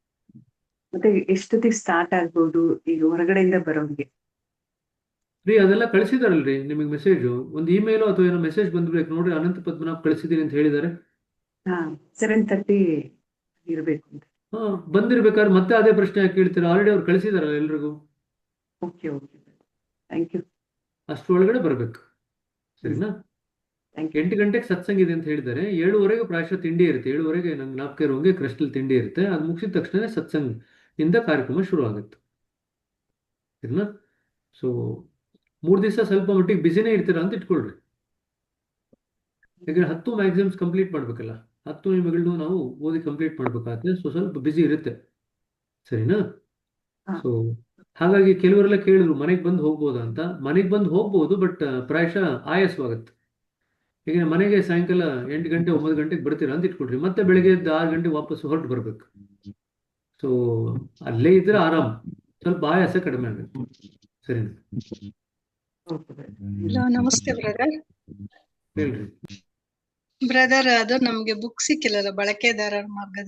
ಮತ್ತೆ ಎಷ್ಟೊತ್ತಿಗೆ ಸ್ಟಾರ್ಟ್ ಆಗ್ಬೋದು ಈಗ ಹೊರಗಡೆಯಿಂದ ಬರೋರಿಗೆ? ರೀ, ಅದೆಲ್ಲ ಕಳಿಸಿದಾರಲ್ರಿ ನಿಮಗೆ ಮೆಸೇಜು, ಒಂದು ಇಮೇಲ್ ಅಥವಾ ಏನೋ ಮೆಸೇಜ್ ಬಂದ್ಬೇಕು ನೋಡ್ರಿ. ಅನಂತ ಪದ್ಮನಾಭ್ ಕಳಿಸಿದೀನಿ ಅಂತ ಹೇಳಿದ್ದಾರೆ. ಹಾ, 7:30 ಇರ್ಬೇಕು ಅಂತ. ಹಾ, ಬಂದಿರ್ಬೇಕಾದ್ರೆ ಮತ್ತೆ ಅದೇ ಪ್ರಶ್ನೆ ಯಾಕೆ ಕೇಳ್ತೀರಾ? ಆಲ್ರೆಡಿ ಅವ್ರು ಕಳಿಸಿದಾರಲ್ಲ ಎಲ್ರಿಗೂ. Okay, thank you. ಅಷ್ಟರೊಳಗಡೆ ಬರ್ಬೇಕು, ಸರಿನಾ? Thank you. 8 ಗಂಟೆಗೆ ಸತ್ಸಂಗ ಇದೆ ಅಂತ ಹೇಳಿದ್ದಾರೆ. 7:15 ಪ್ರಾಯಶಃ ತಿಂಡಿ ಇರುತ್ತೆ. 7:15 ನಂಗೆ ಜ್ಞಾಪಕ ಇರೋಂಗೆ ಕ್ರಿಸ್ಟಲ್ ತಿಂಡಿ ಇರುತ್ತೆ. ಅದು ಮುಗಿಸಿದ ತಕ್ಷಣ ಸತ್ಸಂಗ ಇಂದ ಕಾರ್ಯಕ್ರಮ ಶುರು ಆಗುತ್ತೆ, ಸರಿನಾ? ಸೊ 3 ದಿವಸ ಸ್ವಲ್ಪ ಮಟ್ಟಿಗೆ ಬಿಸಿನೇ ಇರ್ತೀರಾ ಅಂತ ಇಟ್ಕೊಳ್ರಿ. ಯಾಕಂದ್ರೆ 10 ಮ್ಯಾಕ್ಸಿಮಮ್ಸ್ ಕಂಪ್ಲೀಟ್ ಮಾಡ್ಬೇಕಲ್ಲ, 10 ನಿಮಿಷಗಳು ನಾವು ಓದಿ ಕಂಪ್ಲೀಟ್ ಮಾಡ್ಬೇಕಾದ್ರೆ ಸ್ವಲ್ಪ ಬಿಸಿ ಇರುತ್ತೆ, ಸರಿನಾ? ಸೊ ಹಾಗಾಗಿ ಕೆಲವರೆಲ್ಲ ಕೇಳಿದ್ರು ಮನೆಗೆ ಬಂದು ಹೋಗ್ಬೋದಾ ಅಂತ. ಮನೆಗೆ ಬಂದು ಹೋಗ್ಬೋದು, ಬಟ್ ಪ್ರಾಯಶಃ ಆಯಾಸವಾಗುತ್ತೆ. ಈಗ ಮನೆಗೆ ಸಾಯಂಕಾಲ 8 ಗಂಟೆ 9 ಗಂಟೆಗೆ ಬರ್ತೀರಾ ಅಂತ ಇಟ್ಕೊಳ್ರಿ. ಮತ್ತೆ ಬೆಳಗ್ಗೆ 6 ಗಂಟೆ ವಾಪಸ್ ಹೊರಟು ಬರ್ಬೇಕು. ಸೊ ಅಲ್ಲೇ ಇದ್ರೆ ಆರಾಮ್, ಸ್ವಲ್ಪ ಆಯಾಸ ಕಡಿಮೆ ಆಗುತ್ತೆ, ಸರಿನಾ? ಹಲೋ, ನಮಸ್ತೆ ಬ್ರದರ್. ಹೇಳ್ರಿ. ಬ್ರದರ್, ಅದು ನಮ್ಗೆ ಬುಕ್ ಸಿಕ್ಕಿಲ್ಲಲ್ಲ, ಬಳಕೆದಾರರ ಮಾರ್ಗದರ್ಶಿ.